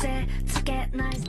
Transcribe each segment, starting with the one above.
it to get nice.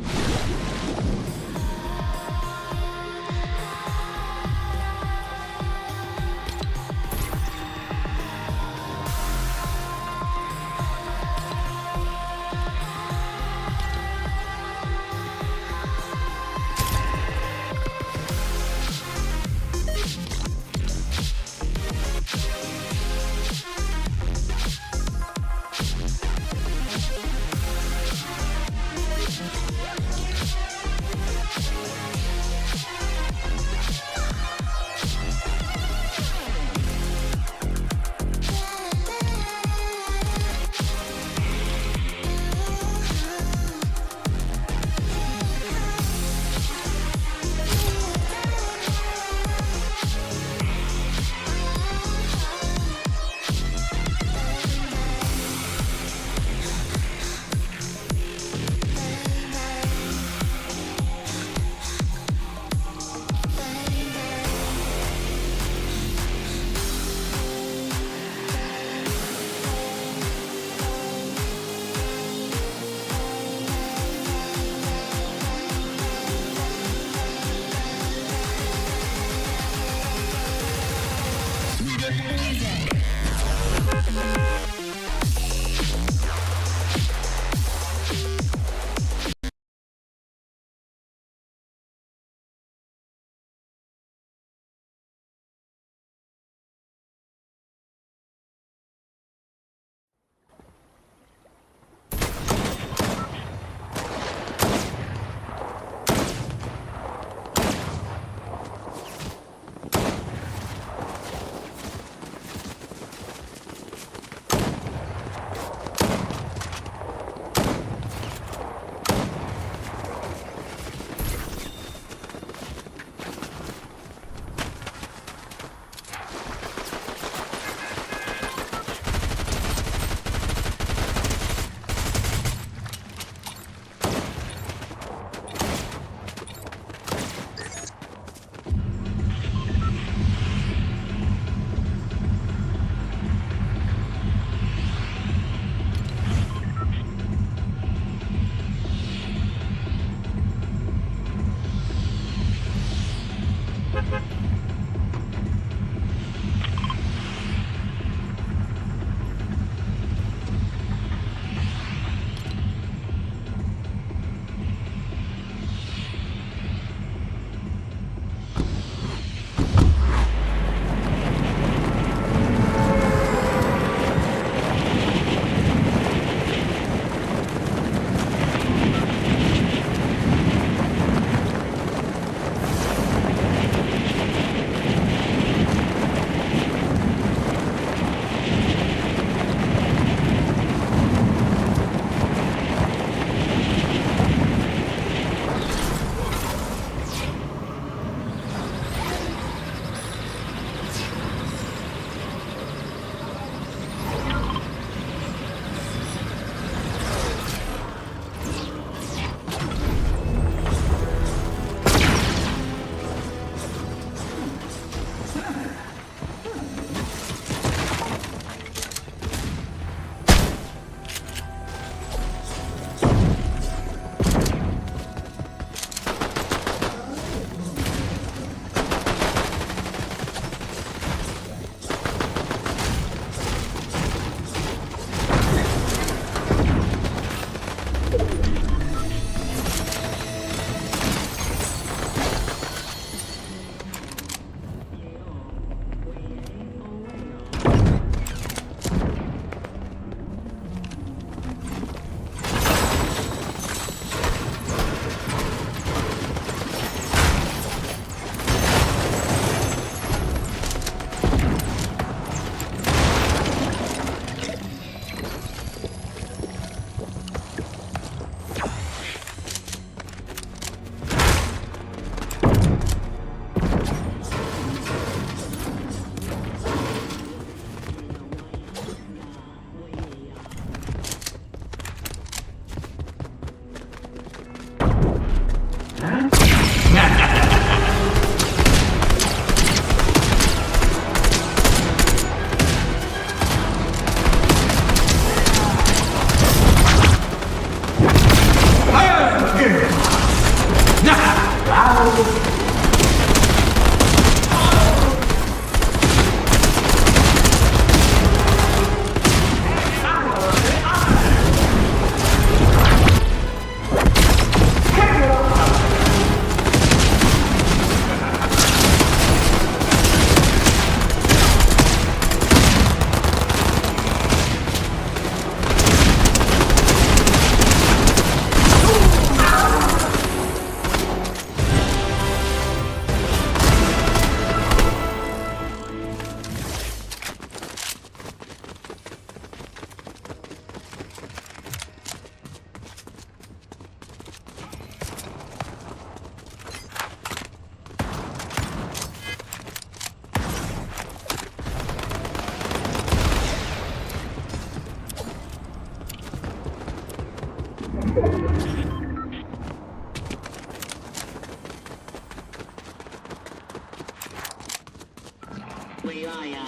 Wiaya,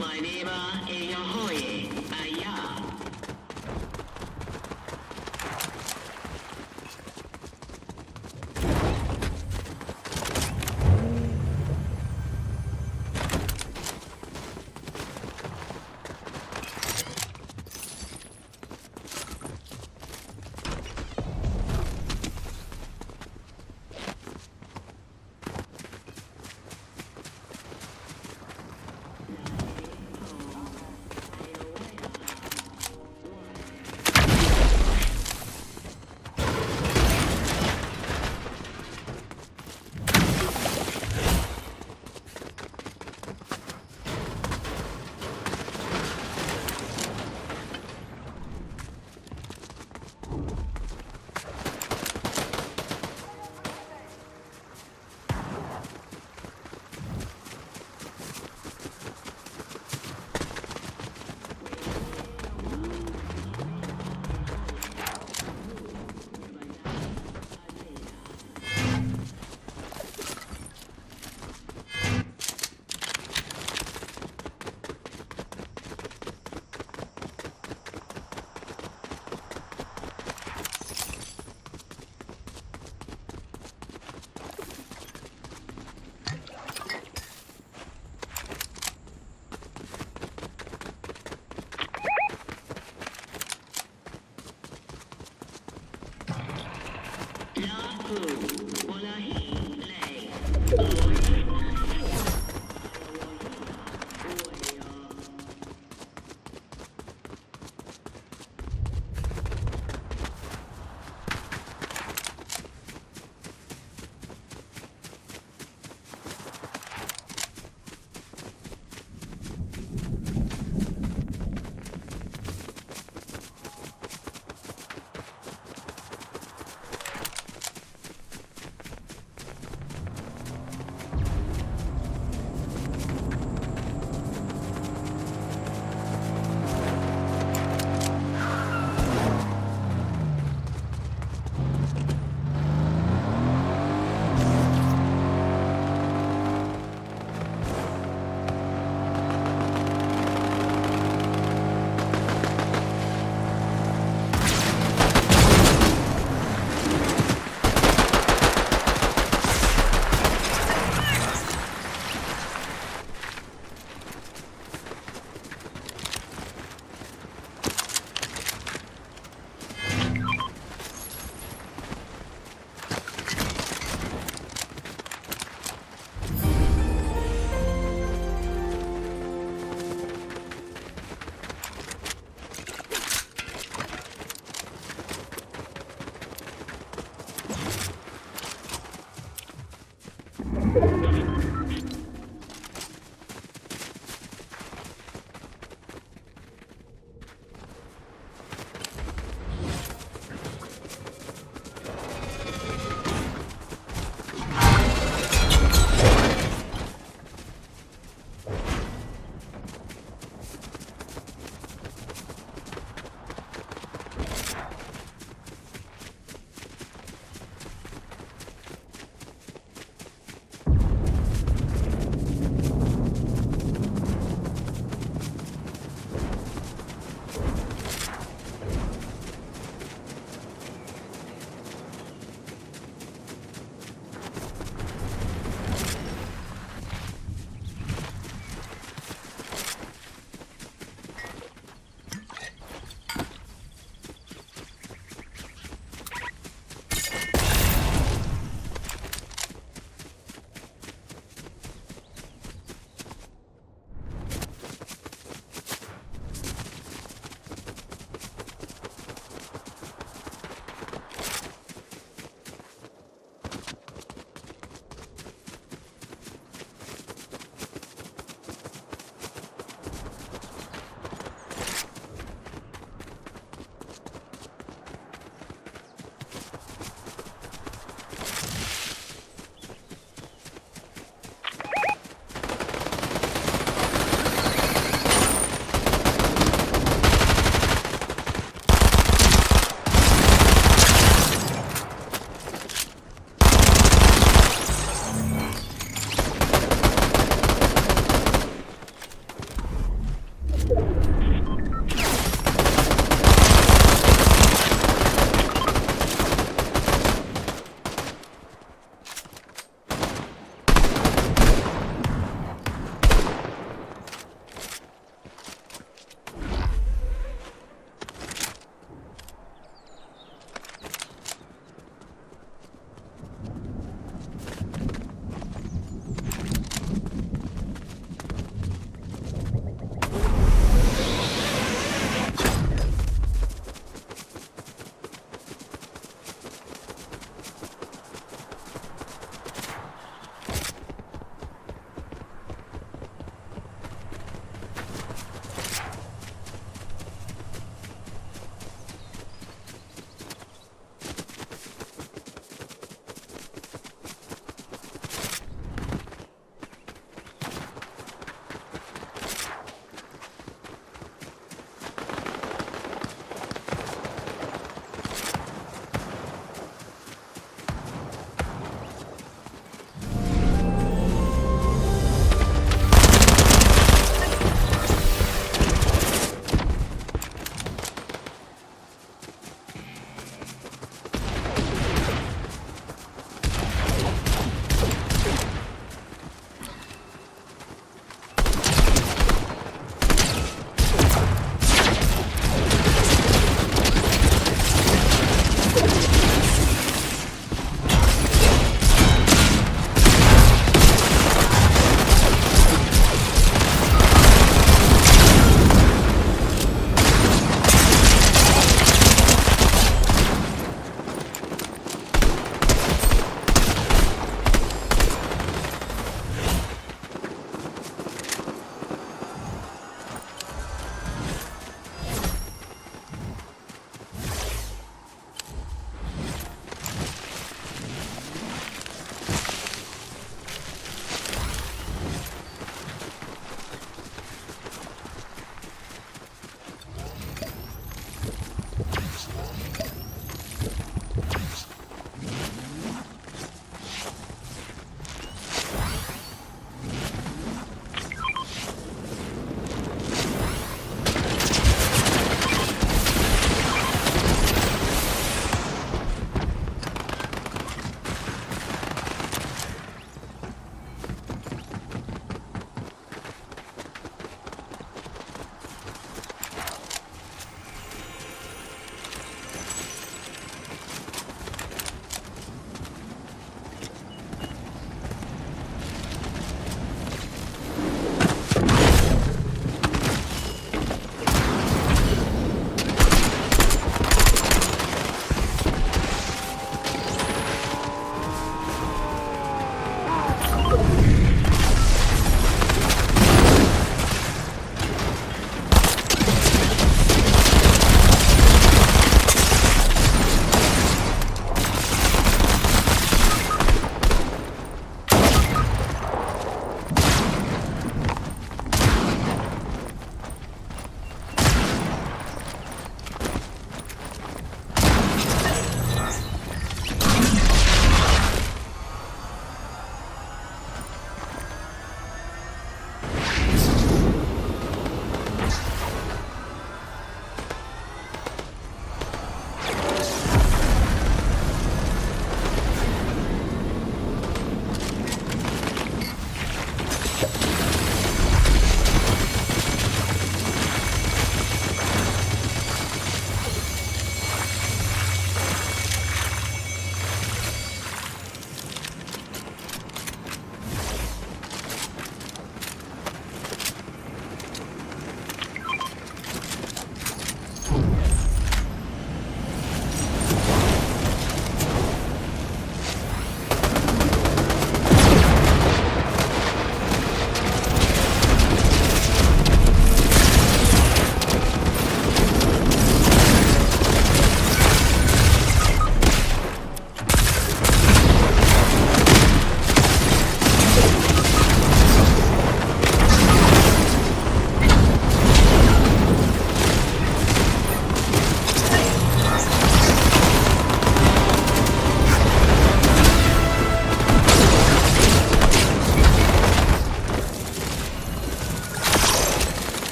Maidiva, Iyohoye, Aya.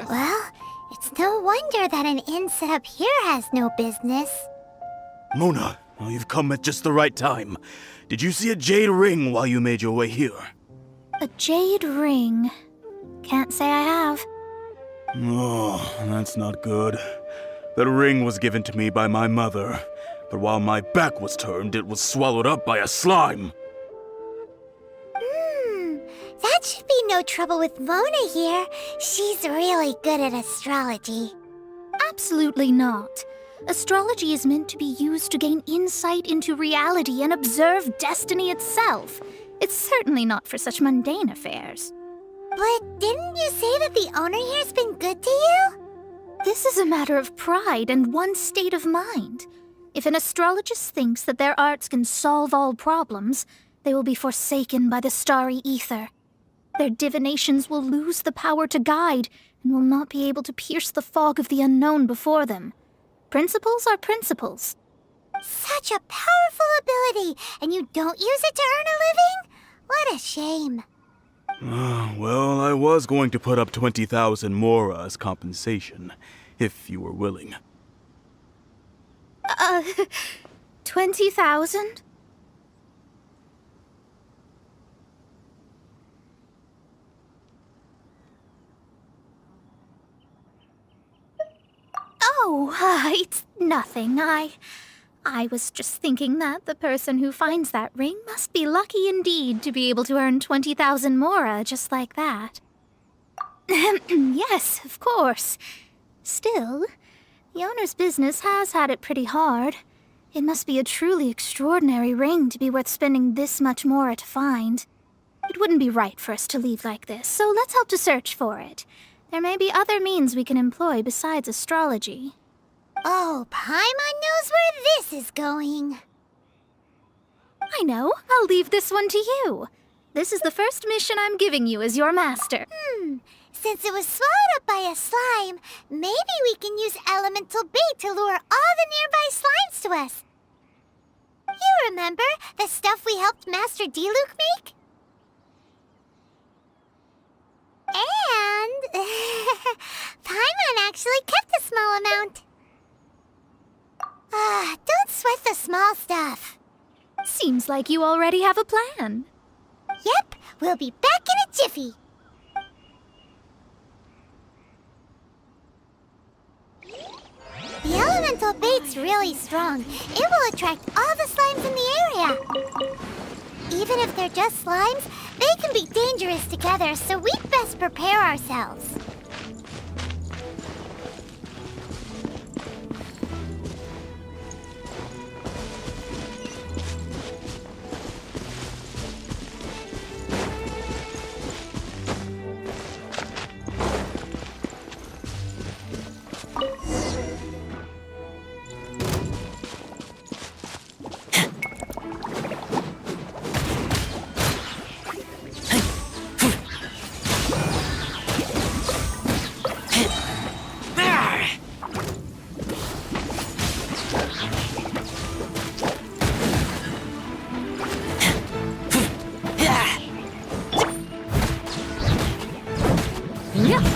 Well, it's no wonder that an inn set up here has no business. Mona, oh, you've come at just the right time. Did you see a jade ring while you made your way here? A jade ring? Can't say I have. Oh, that's not good. That ring was given to me by my mother, but while my back was turned, it was swallowed up by a slime. That should be no trouble with Mona here. She's really good at astrology. Absolutely not. Astrology is meant to be used to gain insight into reality and observe destiny itself. It's certainly not for such mundane affairs. But didn't you say that the owner here's been good to you? This is a matter of pride and one's state of mind. If an astrologist thinks that their arts can solve all problems, they will be forsaken by the starry ether. Their divinations will lose the power to guide and will not be able to pierce the fog of the unknown before them. Principles are principles. Such a powerful ability, and you don't use it to earn a living? What a shame. Well, I was going to put up 20,000 mora as compensation, if you were willing. 20,000? Oh, it's nothing. I was just thinking that the person who finds that ring must be lucky indeed to be able to earn 20,000 mora just like that. Yes, of course. Still, the owner's business has had it pretty hard. It must be a truly extraordinary ring to be worth spending this much mora to find. It wouldn't be right for us to leave like this, so let's help to search for it. There may be other means we can employ besides astrology. Oh, Paimon knows where this is going. I know. I'll leave this one to you. This is the first mission I'm giving you as your master. Since it was swallowed up by a slime, maybe we can use elemental bait to lure all the nearby slimes to us. You remember the stuff we helped Master D-Luke make? And Paimon actually kept a small amount. Don't sweat the small stuff. Seems like you already have a plan. Yep, we'll be back in a jiffy. The elemental bait's really strong. It will attract all the slimes in the area. Even if they're just slimes, they can be dangerous together, so we'd best prepare ourselves.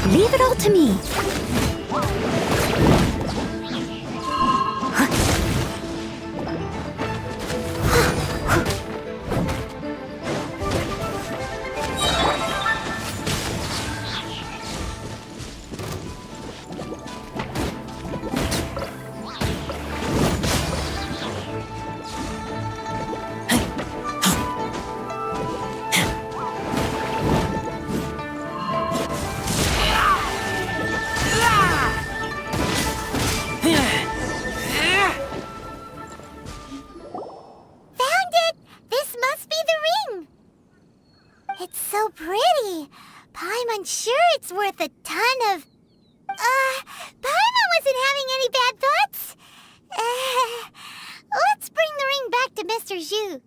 Leave it all to me. pretty. Paimon's sure it's worth a ton of... Paimon wasn't having any bad thoughts. Let's bring the ring back to Mr. Zhu.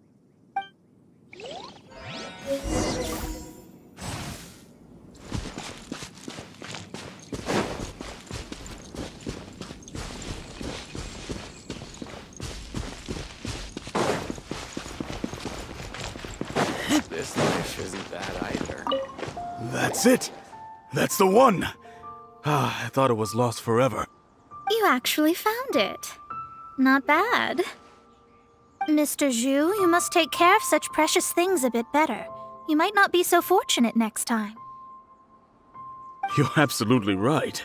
This life isn't bad either. That's it! That's the one! I thought it was lost forever. You actually found it. Not bad. Mr. Zhu, you must take care of such precious things a bit better. You might not be so fortunate next time. You're absolutely right.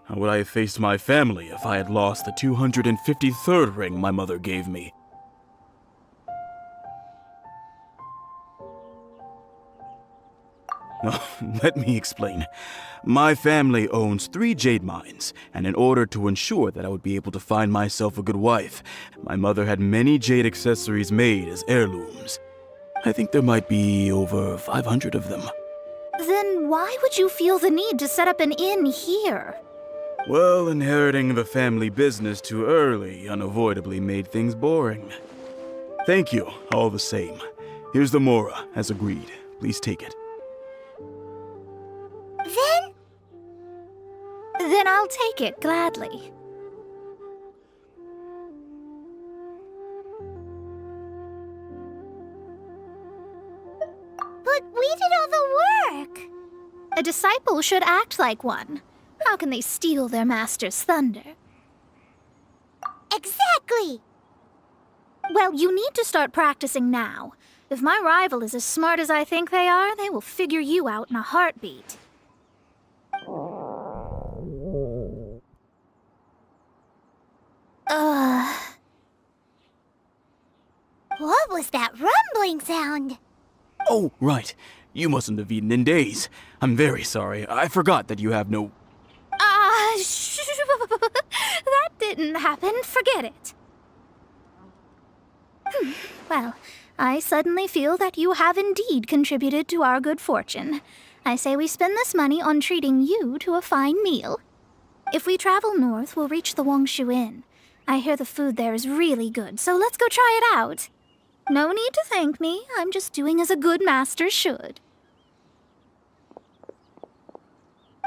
How would I have faced my family if I had lost the 253rd ring my mother gave me? Let me explain. My family owns 3 jade mines, and in order to ensure that I would be able to find myself a good wife, my mother had many jade accessories made as heirlooms. I think there might be over 500 of them. Then why would you feel the need to set up an inn here? Well, inheriting the family business too early unavoidably made things boring. Thank you, all the same. Here's the mora, as agreed. Please take it. Then I'll take it gladly. But we did all the work. A disciple should act like one. How can they steal their master's thunder? Exactly. Well, you need to start practicing now. If my rival is as smart as I think they are, they will figure you out in a heartbeat. What was that rumbling sound? Oh, right. You mustn't have eaten in days. I'm very sorry. I forgot that you have no... That didn't happen. Forget it. Well, I suddenly feel that you have indeed contributed to our good fortune. I say we spend this money on treating you to a fine meal. If we travel north, we'll reach the Wongshu Inn. I hear the food there is really good, so let's go try it out. No need to thank me. I'm just doing as a good master should.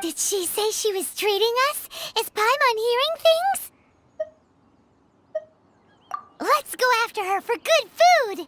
Did she say she was treating us? Is Paimon hearing things? Let's go after her for good food!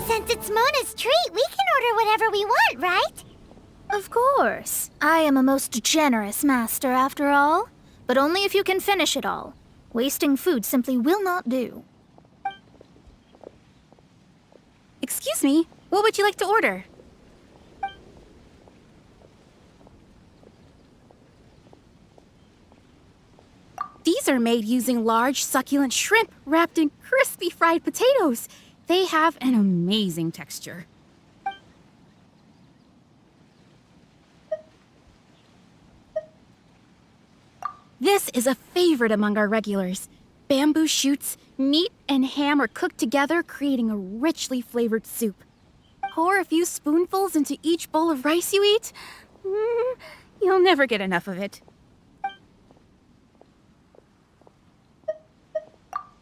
Since it's Mona's treat, we can order whatever we want, right? Of course. I am a most generous master, after all. But only if you can finish it all. Wasting food simply will not do. Excuse me, what would you like to order? These are made using large, succulent shrimp wrapped in crispy fried potatoes. They have an amazing texture. This is a favorite among our regulars. Bamboo shoots, meat, and ham are cooked together, creating a richly flavored soup. Pour a few spoonfuls into each bowl of rice you eat. You'll never get enough of it.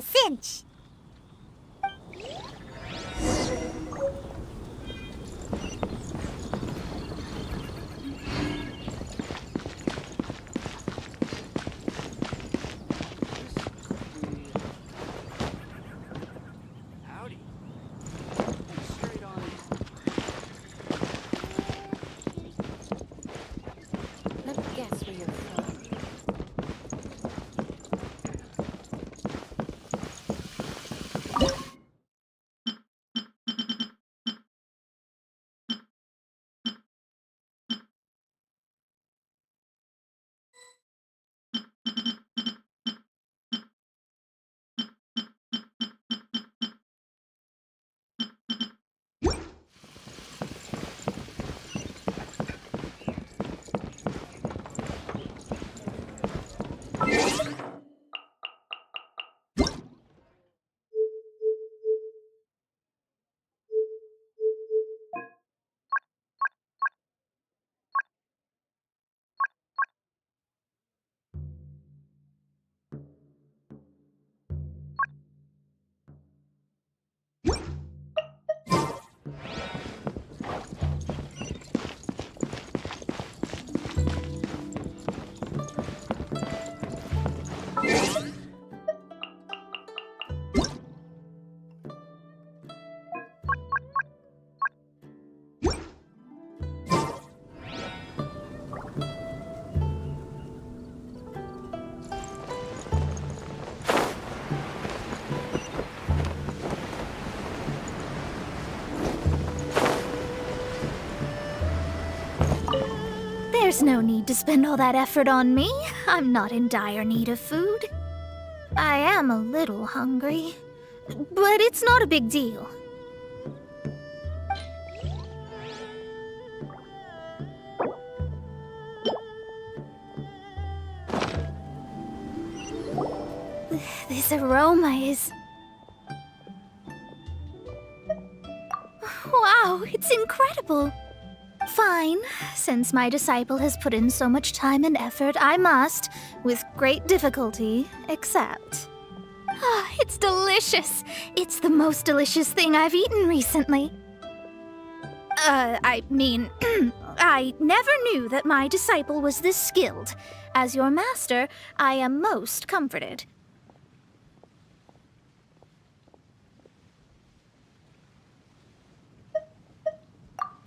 a cinch. Howdy. Straight on in. Let me guess where you're from. There's no need to spend all that effort on me. I'm not in dire need of food. I am a little hungry, but it's not a big deal. This aroma is... Wow, it's incredible. Fine. Since my disciple has put in so much time and effort, I must, with great difficulty, accept. Ah, it's delicious. It's the most delicious thing I've eaten recently. I mean, I never knew that my disciple was this skilled. As your master, I am most comforted.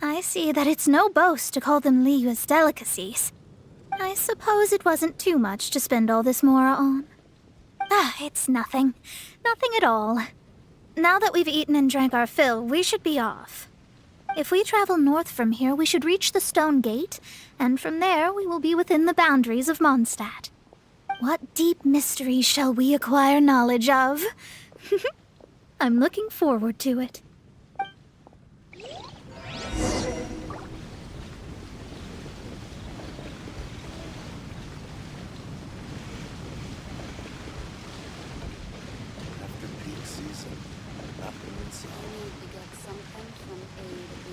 I see that it's no boast to call them Liyue's delicacies. I suppose it wasn't too much to spend all this mora on. Ah, it's nothing. Nothing at all. Now that we've eaten and drank our fill, we should be off. If we travel north from here, we should reach the Stone Gate, and from there we will be within the boundaries of Mondstadt. What deep mystery shall we acquire knowledge of? I'm looking forward to it. After peak season, nothing inside. I need to get something from A to B.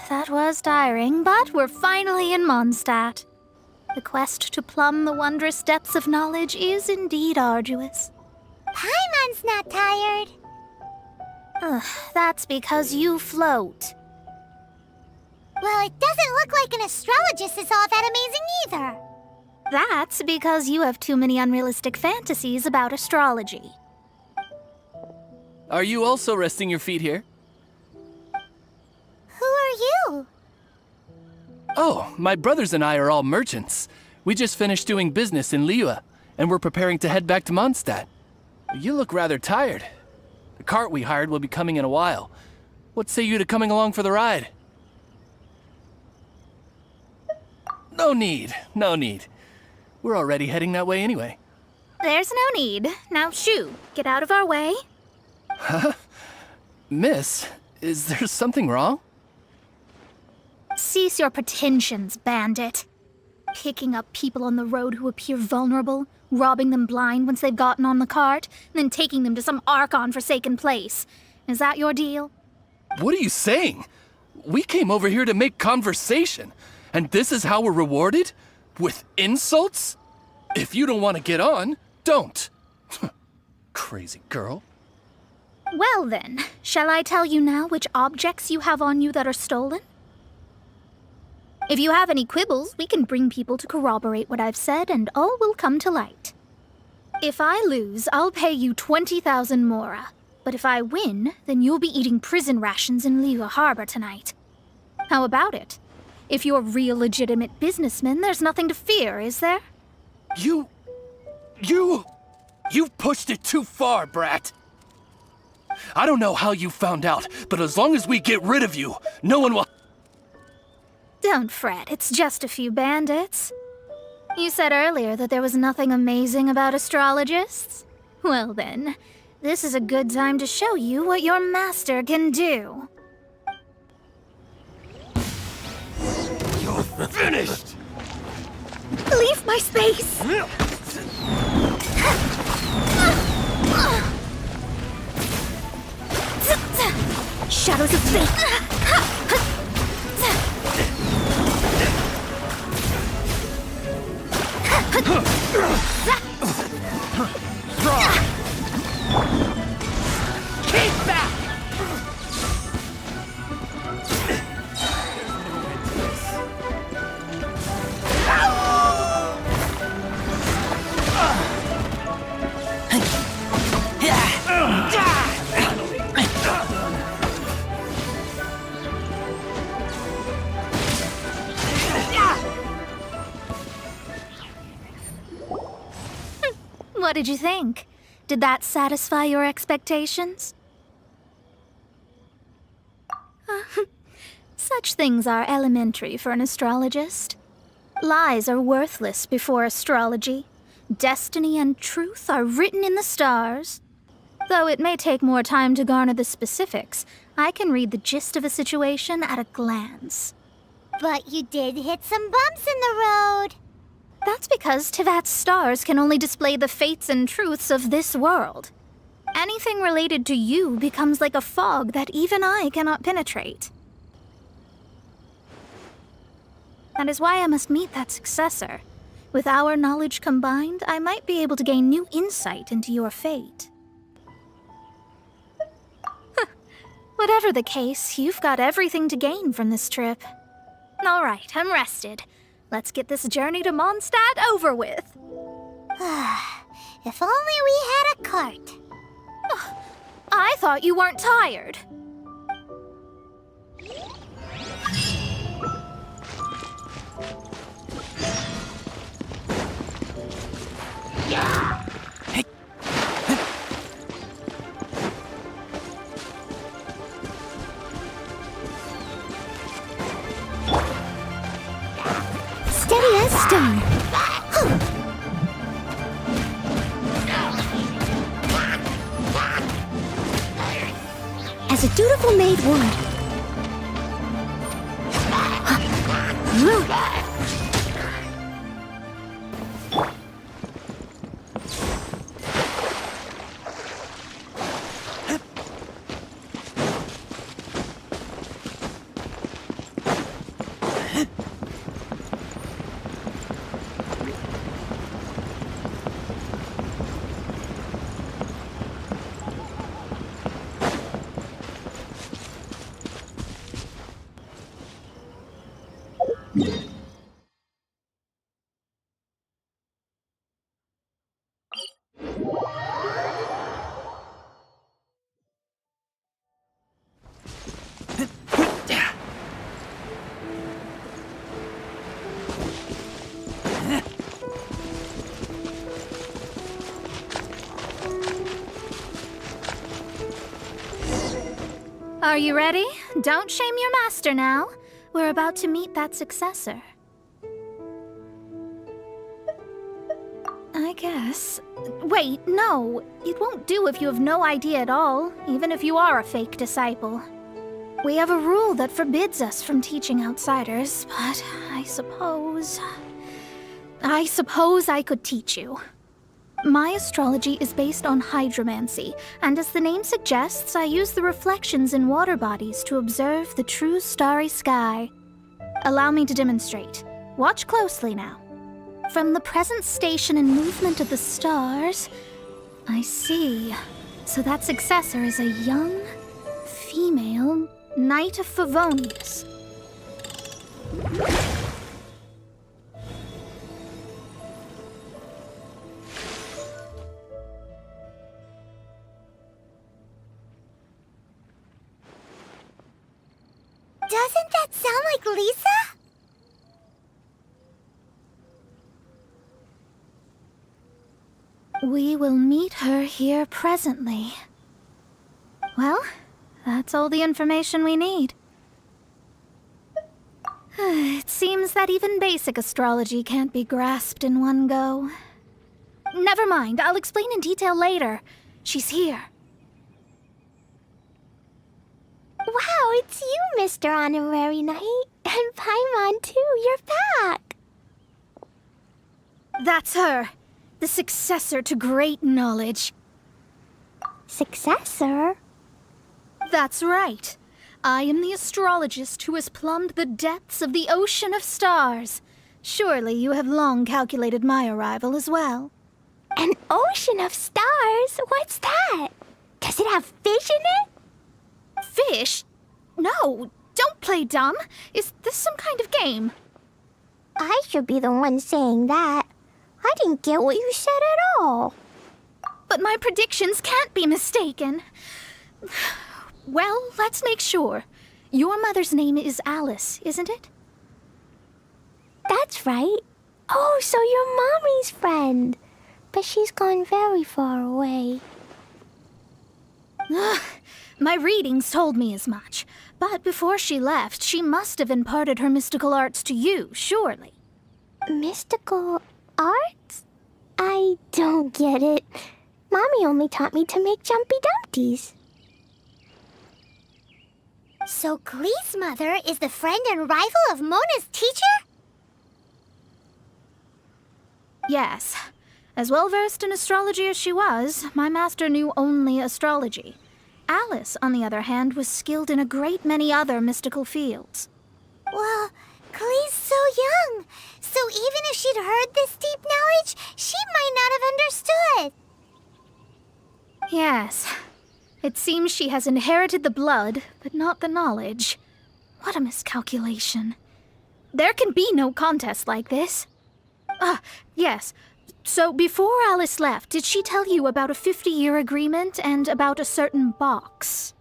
That was tiring, but we're finally in Mondstadt. The quest to plumb the wondrous depths of knowledge is indeed arduous. Paimon's not tired. That's because you float. Well, it doesn't look like an astrologist is all that amazing either. That's because you have too many unrealistic fantasies about astrology. Are you also resting your feet here? Who are you? Oh, my brothers and I are all merchants. We just finished doing business in Liyue, and we're preparing to head back to Mondstadt. You look rather tired. The cart we hired will be coming in a while. What say you to coming along for the ride? No need, no need. We're already heading that way anyway. There's no need. Now shoo, get out of our way. Miss, is there something wrong? Cease your pretensions, bandit. Picking up people on the road who appear vulnerable, robbing them blind once they've gotten on the cart, and then taking them to some Archon-forsaken place. Is that your deal? What are you saying? We came over here to make conversation, and this is how we're rewarded? With insults? If you don't want to get on, don't. Crazy girl. Well then, shall I tell you now which objects you have on you that are stolen? If you have any quibbles, we can bring people to corroborate what I've said and all will come to light. If I lose, I'll pay you 20,000 mora. But if I win, then you'll be eating prison rations in Liyue Harbor tonight. How about it? If you're real legitimate businessmen, there's nothing to fear, is there? You've pushed it too far, brat. I don't know how you found out, but as long as we get rid of you, no one will... Don't fret, it's just a few bandits. You said earlier that there was nothing amazing about astrologists? Well then, this is a good time to show you what your master can do. You're finished! Leave my space! Shadows of fate! Keep back! What did you think? Did that satisfy your expectations? Such things are elementary for an astrologist. Lies are worthless before astrology. Destiny and truth are written in the stars. Though it may take more time to garner the specifics, I can read the gist of a situation at a glance. But you did hit some bumps in the road. That's because Tivat's stars can only display the fates and truths of this world. Anything related to you becomes like a fog that even I cannot penetrate. That is why I must meet that successor. With our knowledge combined, I might be able to gain new insight into your fate. Whatever the case, you've got everything to gain from this trip. All right, I'm rested. Let's get this journey to Mondstadt over with. If only we had a cart. I thought you weren't tired. Steady as stone. As a dutiful maid would. Are you ready? Don't shame your master now. We're about to meet that successor. I guess. Wait, no. It won't do if you have no idea at all, even if you are a fake disciple. We have a rule that forbids us from teaching outsiders, but I suppose I could teach you. My astrology is based on hydromancy, and as the name suggests, I use the reflections in water bodies to observe the true starry sky. Allow me to demonstrate. Watch closely now. From the present station and movement of the stars, I see. So that successor is a young, female Knight of Favonius. Doesn't that sound like Lisa? We will meet her here presently. Well, that's all the information we need. It seems that even basic astrology can't be grasped in one go. Never mind, I'll explain in detail later. She's here. Wow, it's you, Mr. Honorary Knight. And Paimon, too. You're back. That's her. The successor to great knowledge. Successor? That's right. I am the astrologist who has plumbed the depths of the ocean of stars. Surely you have long calculated my arrival as well. An ocean of stars? What's that? Does it have fish in it? Fish? No, don't play dumb. Is this some kind of game? I should be the one saying that. I didn't get what you said at all. But my predictions can't be mistaken. Well, let's make sure. Your mother's name is Alice, isn't it? That's right. Oh, so you're Mommy's friend. But she's gone very far away. My readings told me as much. But before she left, she must have imparted her mystical arts to you, surely. Mystical arts? I don't get it. Mommy only taught me to make Jumpy Dumpties. So Glee's mother is the friend and rival of Mona's teacher? Yes. As well-versed in astrology as she was, my master knew only astrology. Alice, on the other hand, was skilled in a great many other mystical fields. Well, Glee's so young. So even if she'd heard this deep knowledge, she might not have understood. Yes. It seems she has inherited the blood, but not the knowledge. What a miscalculation. There can be no contest like this. Yes. So before Alice left, did she tell you about a 50-year agreement and about a certain box?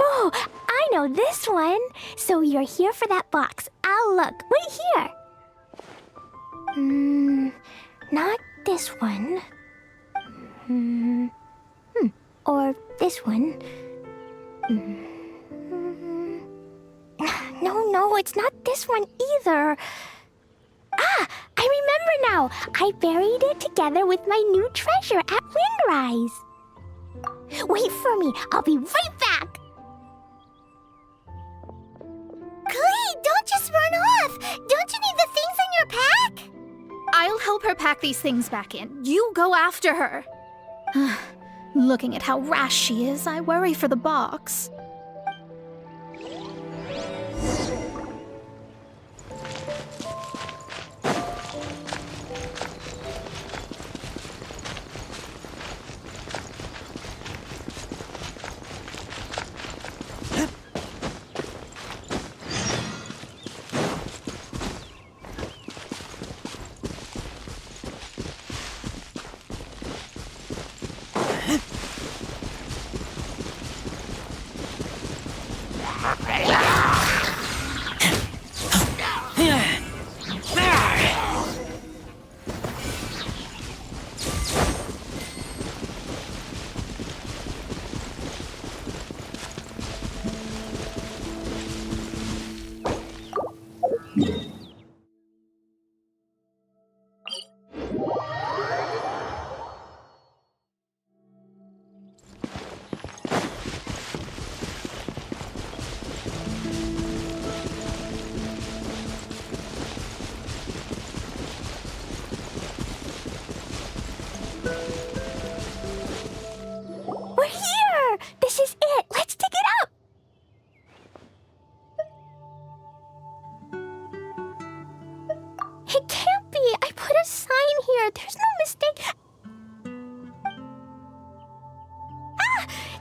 Oh, I know this one. So you're here for that box. I'll look. Wait here. Not this one. Or this one. No, it's not this one either. Ah, I remember now. I buried it together with my new treasure at Windrise. Wait for me. I'll be right back. Glee, don't just run off. Don't you need the things in your pack? I'll help her pack these things back in. You go after her. Looking at how rash she is, I worry for the box.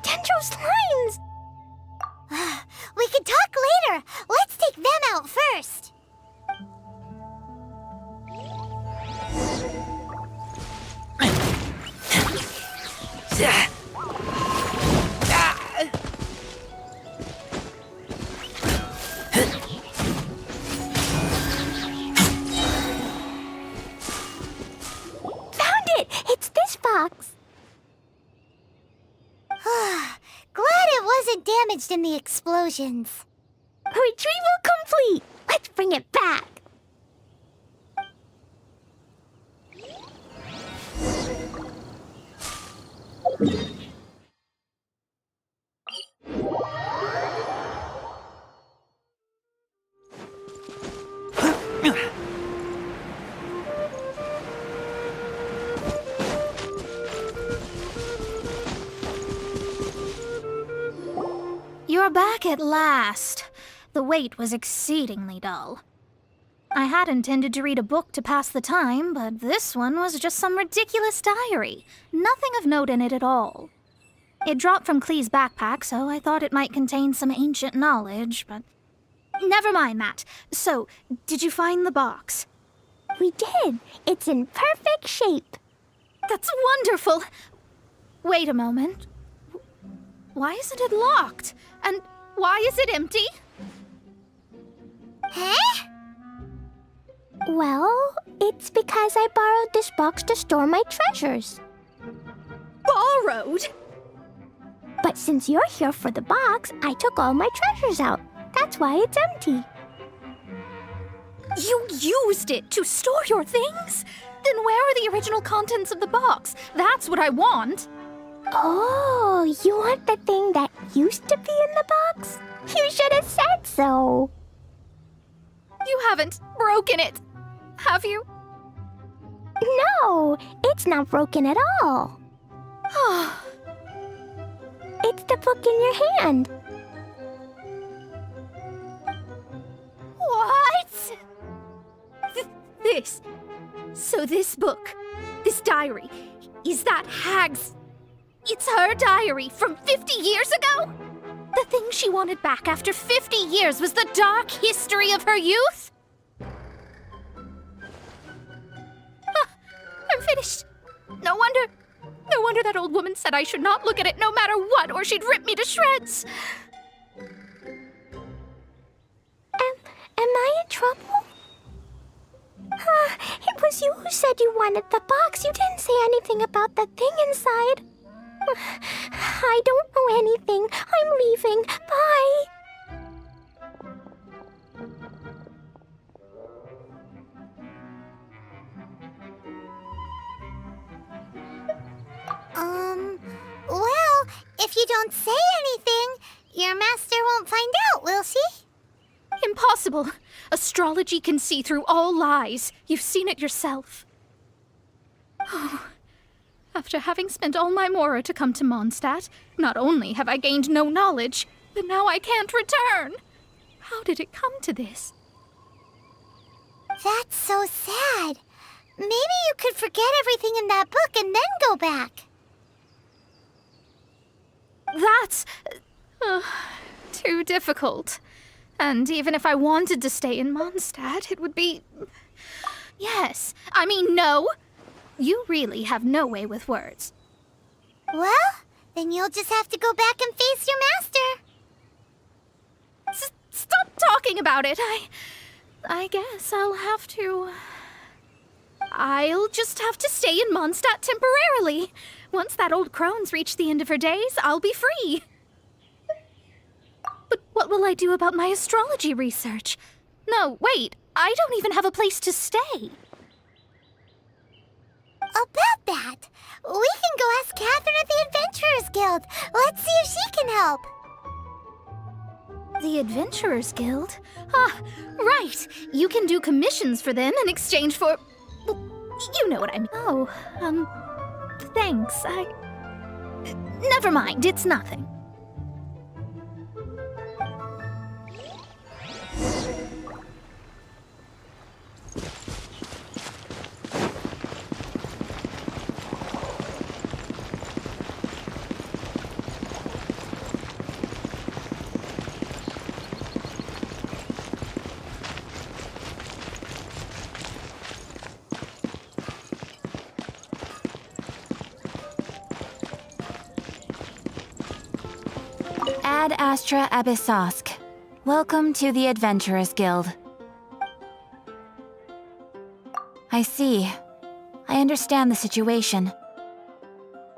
Dendro slimes! We can talk later. Let's take them out first. Found it! It's this box. Glad it wasn't damaged in the explosions. Retrieval complete! Let's bring it back! You're back at last. The wait was exceedingly dull. I had intended to read a book to pass the time, but this one was just some ridiculous diary. Nothing of note in it at all. It dropped from Clee's backpack, so I thought it might contain some ancient knowledge, but... Never mind that. So, did you find the box? We did. It's in perfect shape. That's wonderful! Wait a moment. Why isn't it locked? And why is it empty? Huh? Well, it's because I borrowed this box to store my treasures. Borrowed? But since you're here for the box, I took all my treasures out. That's why it's empty. You used it to store your things? Then where are the original contents of the box? That's what I want. Oh, you want the thing that used to be in the box? You should have said so. You haven't broken it, have you? No, it's not broken at all. It's the book in your hand. What? This. So this book, this diary, is that Hag's... It's her diary from 50 years ago? The thing she wanted back after 50 years was the dark history of her youth? I'm finished. No wonder that old woman said I should not look at it no matter what, or she'd rip me to shreds. Am I in trouble? It was you who said you wanted the box. You didn't say anything about the thing inside. I don't know anything. I'm leaving. Bye. Well, if you don't say anything, your master won't find out, will she? Impossible. Astrology can see through all lies. You've seen it yourself. Oh. After having spent all my mora to come to Mondstadt, not only have I gained no knowledge, but now I can't return. How did it come to this? That's so sad. Maybe you could forget everything in that book and then go back. That's... too difficult. And even if I wanted to stay in Mondstadt, it would be... Yes, I mean no. You really have no way with words. Well, then you'll just have to go back and face your master. Stop talking about it. I guess I'll have to... I'll just have to stay in Mondstadt temporarily. Once that old crone's reached the end of her days, I'll be free. But what will I do about my astrology research? No, wait, I don't even have a place to stay. About that, we can go ask Catherine at the Adventurers Guild. Let's see if she can help. The Adventurers Guild? Ah, right. You can do commissions for them in exchange for... Well, you know what I mean. Oh, thanks. Never mind, it's nothing. Ad Astra Abyssosk. Welcome to the Adventurers Guild. I see. I understand the situation.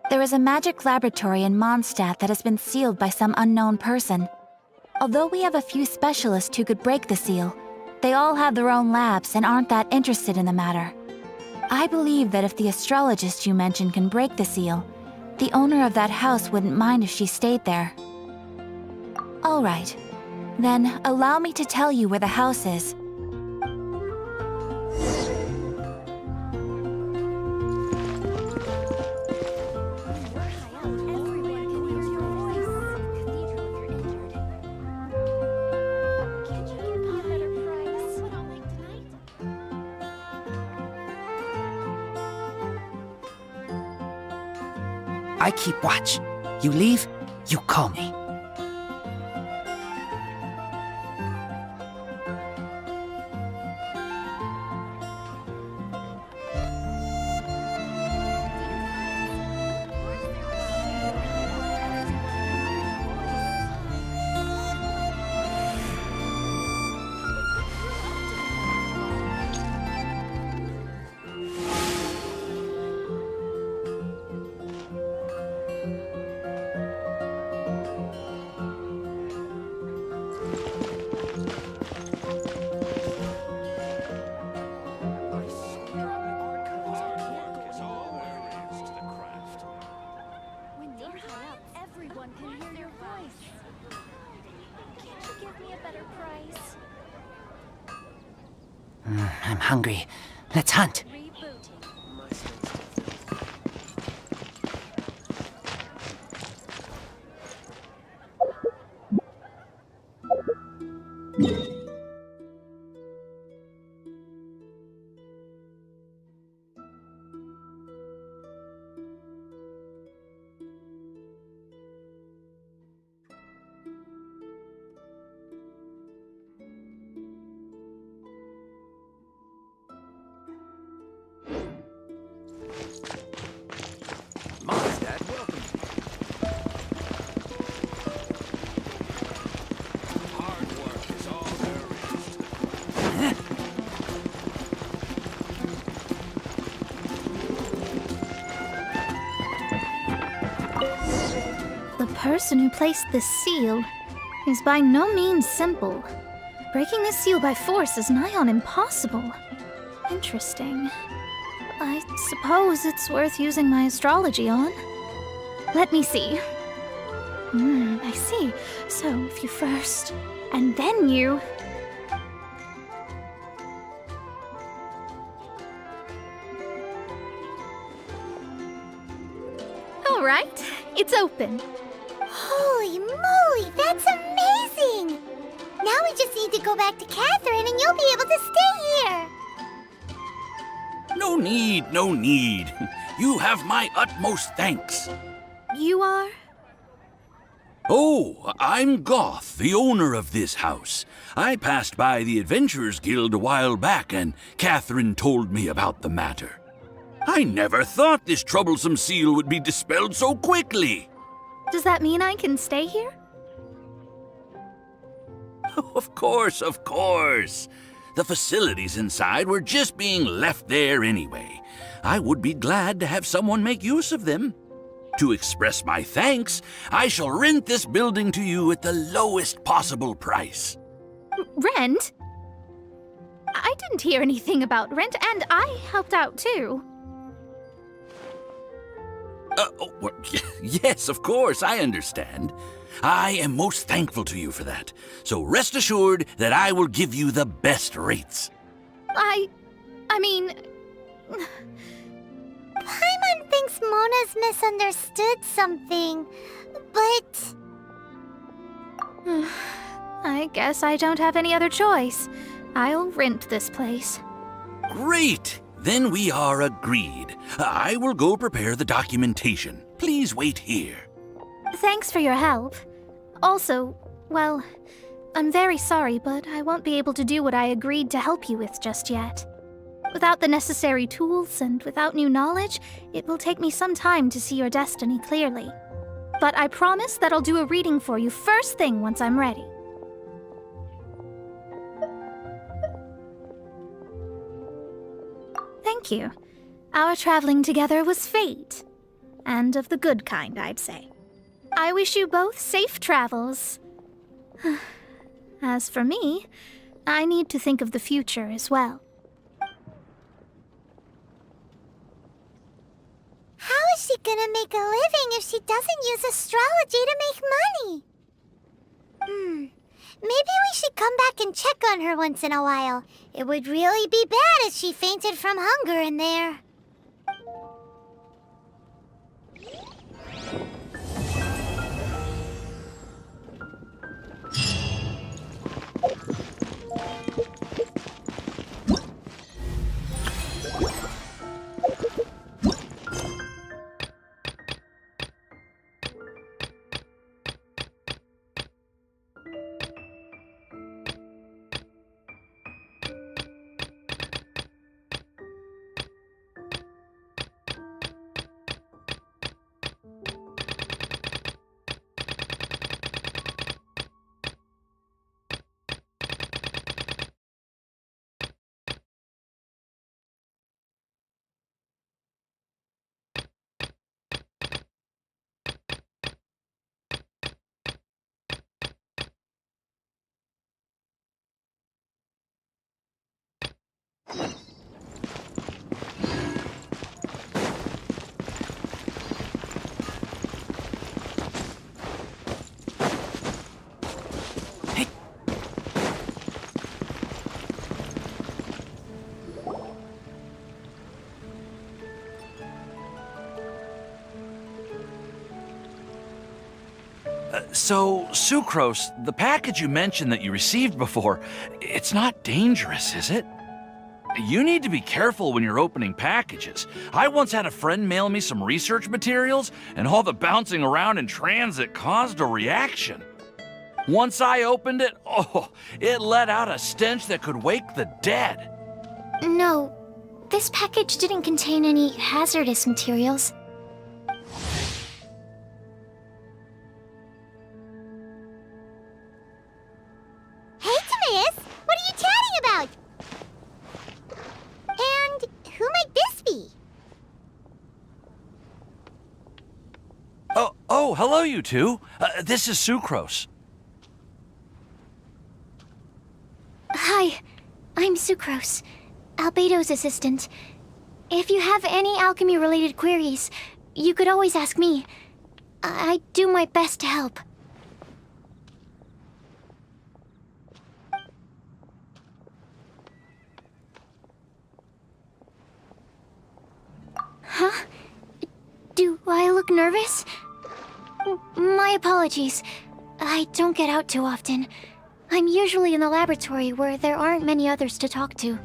There is a magic laboratory in Mondstadt that has been sealed by some unknown person. Although we have a few specialists who could break the seal, they all have their own labs and aren't that interested in the matter. I believe that if the astrologist you mentioned can break the seal, the owner of that house wouldn't mind if she stayed there. All right. Then allow me to tell you where the house is. I keep watch. You leave, you call me. I'm hungry. Let's hunt. The person who placed this seal is by no means simple. Breaking this seal by force is nigh on impossible. Interesting. I suppose it's worth using my astrology on. Let me see. I see. So, if you first, and then you... All right, it's open. Holy moly, that's amazing! Now we just need to go back to Catherine and you'll be able to stay here! No need, no need. You have my utmost thanks. You are? Oh, I'm Goth, the owner of this house. I passed by the Adventurers Guild a while back and Catherine told me about the matter. I never thought this troublesome seal would be dispelled so quickly. Does that mean I can stay here? Of course, of course. The facilities inside were just being left there anyway. I would be glad to have someone make use of them. To express my thanks, I shall rent this building to you at the lowest possible price. Rent? I didn't hear anything about rent, and I helped out too. Yes, of course, I understand. I am most thankful to you for that. So rest assured that I will give you the best rates. I mean... Paimon thinks Mona's misunderstood something, but... I guess I don't have any other choice. I'll rent this place. Great! Then we are agreed. I will go prepare the documentation. Please wait here. Thanks for your help. Also, well, I'm very sorry, but I won't be able to do what I agreed to help you with just yet. Without the necessary tools and without new knowledge, it will take me some time to see your destiny clearly. But I promise that I'll do a reading for you first thing once I'm ready. Thank you. Our traveling together was fate. And of the good kind, I'd say. I wish you both safe travels. As for me, I need to think of the future as well. How is she gonna make a living if she doesn't use astrology to make money? Maybe we should come back and check on her once in a while. It would really be bad if she fainted from hunger in there. So, Sucrose, the package you mentioned that you received before, it's not dangerous, is it? You need to be careful when you're opening packages. I once had a friend mail me some research materials, and all the bouncing around in transit caused a reaction. Once I opened it, it let out a stench that could wake the dead. No, this package didn't contain any hazardous materials. Hey, Timaeus! What are you chatting about? And who might this be? Oh, hello, you two. This is Sucrose. Hi, I'm Sucrose, Albedo's assistant. If you have any alchemy-related queries, you could always ask me. I do my best to help. Huh? Do I look nervous? My apologies. I don't get out too often. I'm usually in the laboratory where there aren't many others to talk to.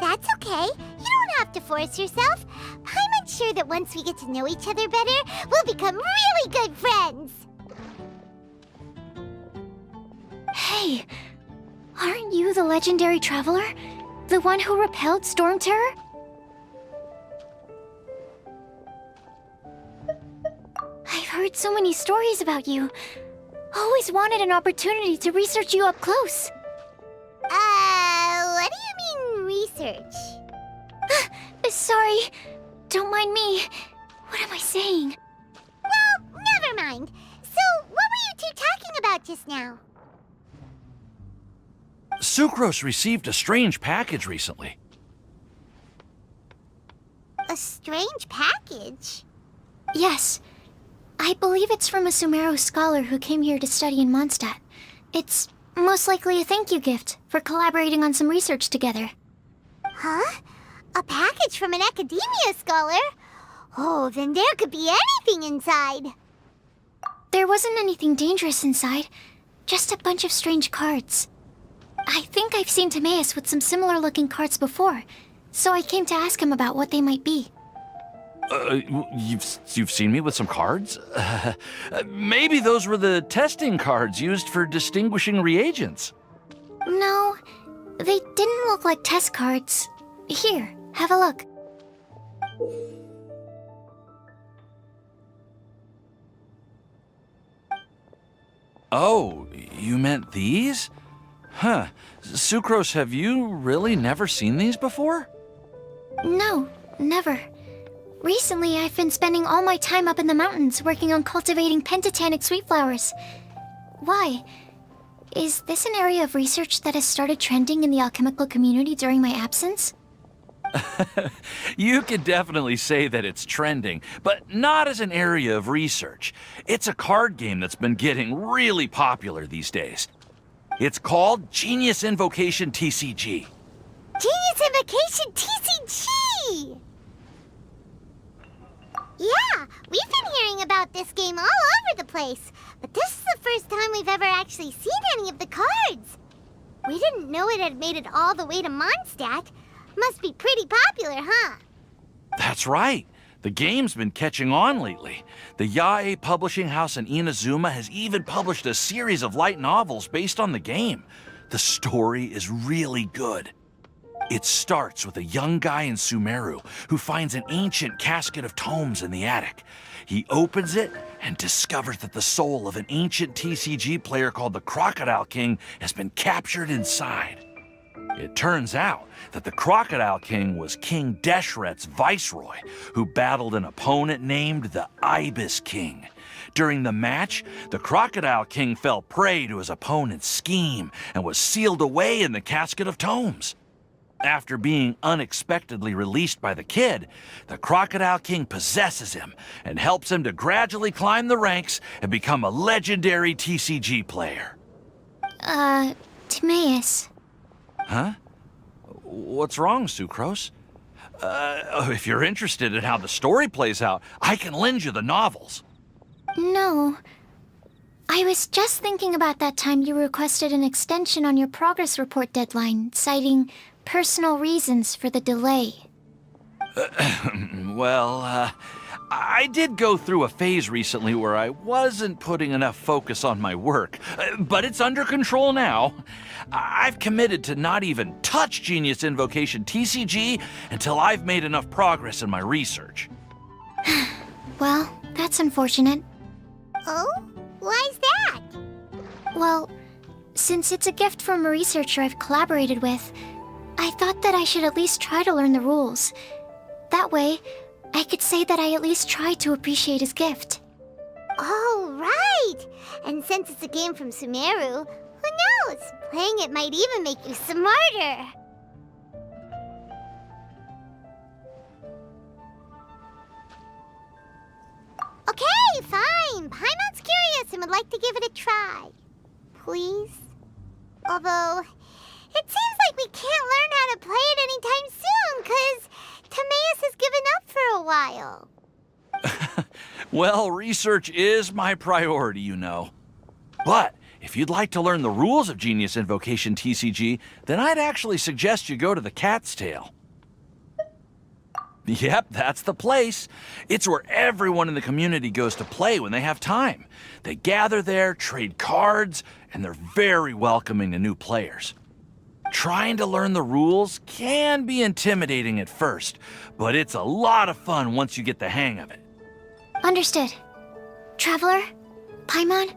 That's okay. You don't have to force yourself. I'm sure that once we get to know each other better, we'll become really good friends. Hey, aren't you the legendary traveler? The one who repelled Storm Terror? I've heard so many stories about you. Always wanted an opportunity to research you up close. What do you mean, research? Sorry. Don't mind me. What am I saying? Well, never mind. So, what were you two talking about just now? Sucrose received a strange package recently. A strange package? Yes. I believe it's from a Sumeru scholar who came here to study in Mondstadt. It's most likely a thank you gift for collaborating on some research together. Huh? A package from an academia scholar? Oh, then there could be anything inside. There wasn't anything dangerous inside, just a bunch of strange cards. I think I've seen Timaeus with some similar looking cards before, so I came to ask him about what they might be. You've seen me with some cards? Maybe those were the testing cards used for distinguishing reagents. No, they didn't look like test cards. Here, have a look. Oh, you meant these? Huh. Sucrose, have you really never seen these before? No, never. Recently, I've been spending all my time up in the mountains working on cultivating pentatonic sweet flowers. Why? Is this an area of research that has started trending in the alchemical community during my absence? You could definitely say that it's trending, but not as an area of research. It's a card game that's been getting really popular these days. It's called Genius Invocation TCG. Genius Invocation TCG! Yeah, we've been hearing about this game all over the place, but this is the first time we've ever actually seen any of the cards. We didn't know it had made it all the way to Mondstadt. Must be pretty popular, huh? That's right. The game's been catching on lately. The Yae publishing house in Inazuma has even published a series of light novels based on the game. The story is really good. It starts with a young guy in Sumeru who finds an ancient casket of tomes in the attic. He opens it and discovers that the soul of an ancient TCG player called the Crocodile King has been captured inside. It turns out that the Crocodile King was King Deshret's viceroy, who battled an opponent named the Ibis King. During the match, the Crocodile King fell prey to his opponent's scheme and was sealed away in the casket of tomes. After being unexpectedly released by the kid, the Crocodile King possesses him and helps him to gradually climb the ranks and become a legendary TCG player. Timaeus. Huh? What's wrong, Sucrose? If you're interested in how the story plays out, I can lend you the novels. No. I was just thinking about that time you requested an extension on your progress report deadline, citing personal reasons for the delay. Well, I did go through a phase recently where I wasn't putting enough focus on my work, but it's under control now. I've committed to not even touch Genius Invocation TCG until I've made enough progress in my research. Well, that's unfortunate. Oh? Why's that? Well, since it's a gift from a researcher I've collaborated with, I thought that I should at least try to learn the rules. That way, I could say that I at least tried to appreciate his gift. Oh, right! And since it's a game from Sumeru, who knows? Playing it might even make you smarter. Okay, fine. Paimon's curious and would like to give it a try. Please? Although, it seems like we can't learn how to play it anytime soon, 'cause Timaeus has given up for a while. Well, research is my priority, you know. But if you'd like to learn the rules of Genius Invocation TCG, then I'd actually suggest you go to the Cat's Tail. Yep, that's the place. It's where everyone in the community goes to play when they have time. They gather there, trade cards, and they're very welcoming to new players. Trying to learn the rules can be intimidating at first, but it's a lot of fun once you get the hang of it. Understood. Traveler, Paimon,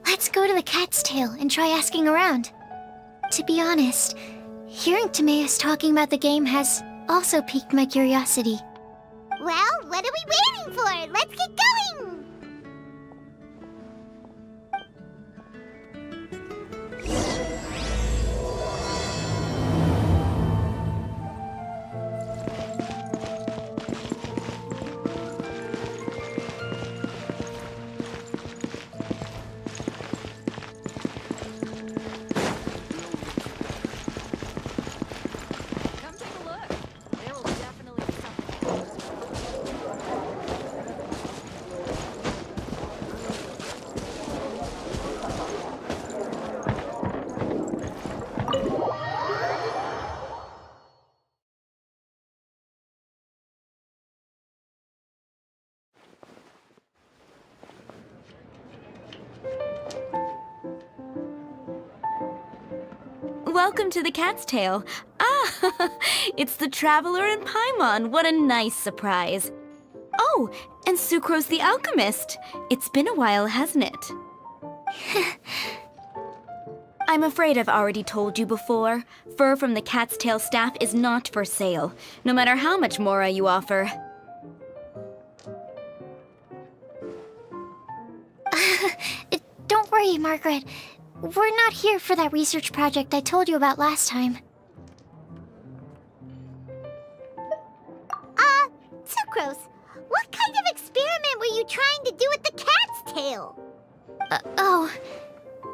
let's go to the Cat's Tail and try asking around. To be honest, hearing Timaeus talking about the game has also piqued my curiosity. Well, what are we waiting for? Let's get going! Welcome to the Cat's Tail. Ah, it's the Traveler and Paimon. What a nice surprise. Oh, and Sucrose the Alchemist. It's been a while, hasn't it? I'm afraid I've already told you before. Fur from the Cat's Tail staff is not for sale, no matter how much mora you offer. Don't worry, Margaret. We're not here for that research project I told you about last time. Sucrose, what kind of experiment were you trying to do with the cat's tail?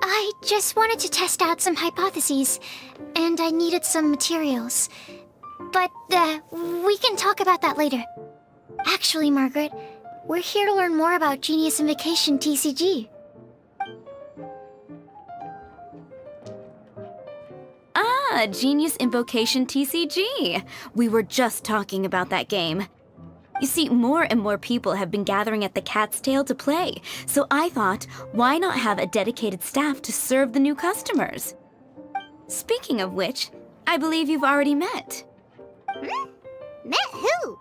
I just wanted to test out some hypotheses, and I needed some materials. But, we can talk about that later. Actually, Margaret, we're here to learn more about Genius Invocation TCG. Ah, Genius Invocation TCG. We were just talking about that game. You see, more and more people have been gathering at the Cat's Tail to play, so I thought, why not have a dedicated staff to serve the new customers? Speaking of which, I believe you've already met. Met who?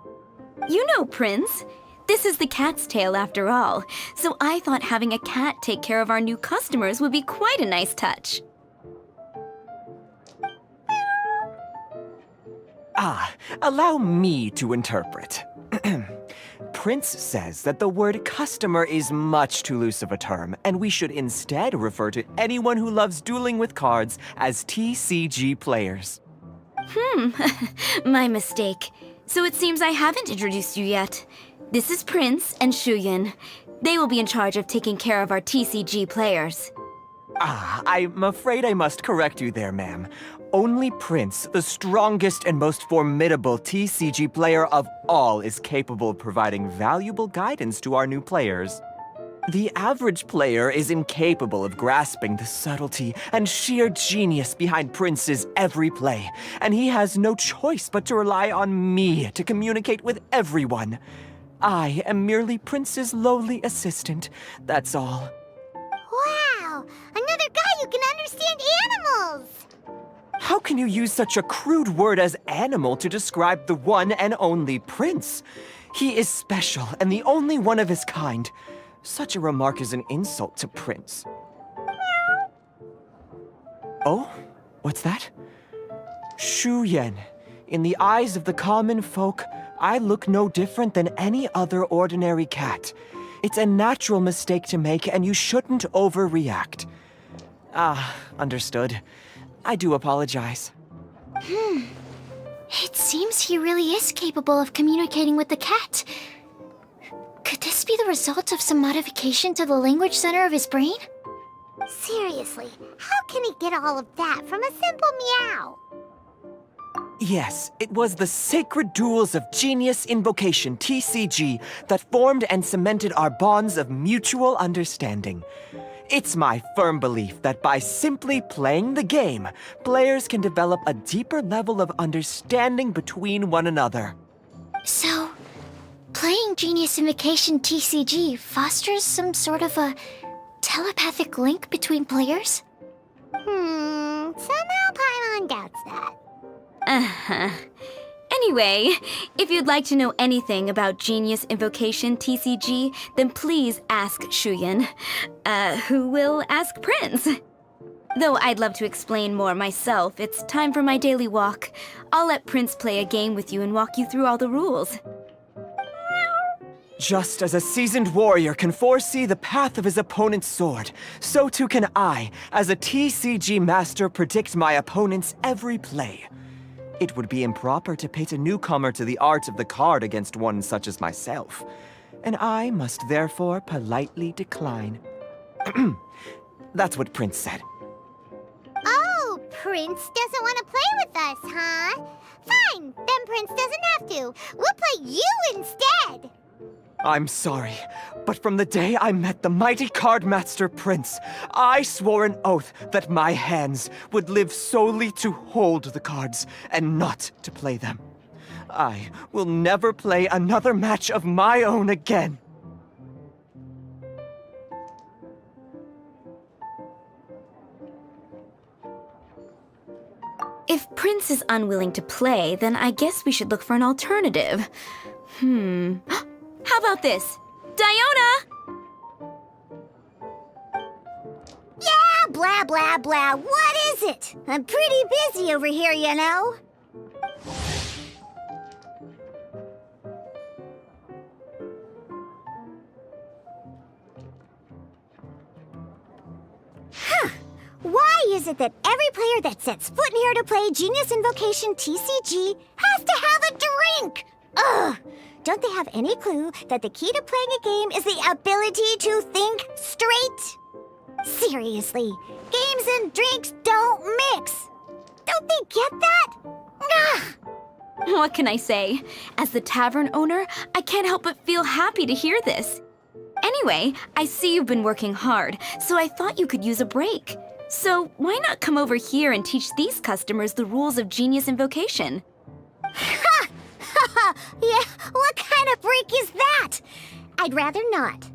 You know Prince. This is the Cat's Tail after all, so I thought having a cat take care of our new customers would be quite a nice touch. Allow me to interpret. Prince says that the word customer is much too loose of a term, and we should instead refer to anyone who loves dueling with cards as TCG players. My mistake. So it seems I haven't introduced you yet. This is Prince and Shuyan. They will be in charge of taking care of our TCG players. I'm afraid I must correct you there, ma'am. Only Prince, the strongest and most formidable TCG player of all, is capable of providing valuable guidance to our new players. The average player is incapable of grasping the subtlety and sheer genius behind Prince's every play, and he has no choice but to rely on me to communicate with everyone. I am merely Prince's lowly assistant, that's all. Wow! Another guy who can understand animals! How can you use such a crude word as animal to describe the one and only Prince? He is special and the only one of his kind. Such a remark is an insult to Prince. Oh? What's that? Shuyan. In the eyes of the common folk, I look no different than any other ordinary cat. It's a natural mistake to make, and you shouldn't overreact. Understood. I do apologize. It seems he really is capable of communicating with the cat. Could this be the result of some modification to the language center of his brain? Seriously, how can he get all of that from a simple meow? Yes, it was the sacred duels of Genius Invocation, TCG, that formed and cemented our bonds of mutual understanding. It's my firm belief that by simply playing the game, players can develop a deeper level of understanding between one another. So, playing Genius Invocation TCG fosters some sort of a telepathic link between players? Somehow Paimon doubts that. Anyway, if you'd like to know anything about Genius Invocation TCG, then please ask Shuyan, who will ask Prince. Though I'd love to explain more myself, it's time for my daily walk. I'll let Prince play a game with you and walk you through all the rules. Just as a seasoned warrior can foresee the path of his opponent's sword, so too can I, as a TCG master, predict my opponent's every play. It would be improper to pit a newcomer to the art of the card against one such as myself, and I must therefore politely decline. That's what Prince said. Oh, Prince doesn't want to play with us, huh? Fine, then Prince doesn't have to. We'll play you instead. I'm sorry, but from the day I met the mighty card master Prince, I swore an oath that my hands would live solely to hold the cards and not to play them. I will never play another match of my own again. If Prince is unwilling to play, then I guess we should look for an alternative. How about this? Diona! blah, blah, blah. What is it? I'm pretty busy over here, you know. Why is it that every player that sets foot in here to play Genius Invocation TCG has to have a drink? Ugh! Don't they have any clue that the key to playing a game is the ability to think straight? Seriously, games and drinks don't mix. Don't they get that? Ugh! What can I say? As the tavern owner, I can't help but feel happy to hear this. Anyway, I see you've been working hard, so I thought you could use a break. So why not come over here and teach these customers the rules of Genius Invocation? Ha! Ha! Yeah, what kind of break is that? I'd rather not.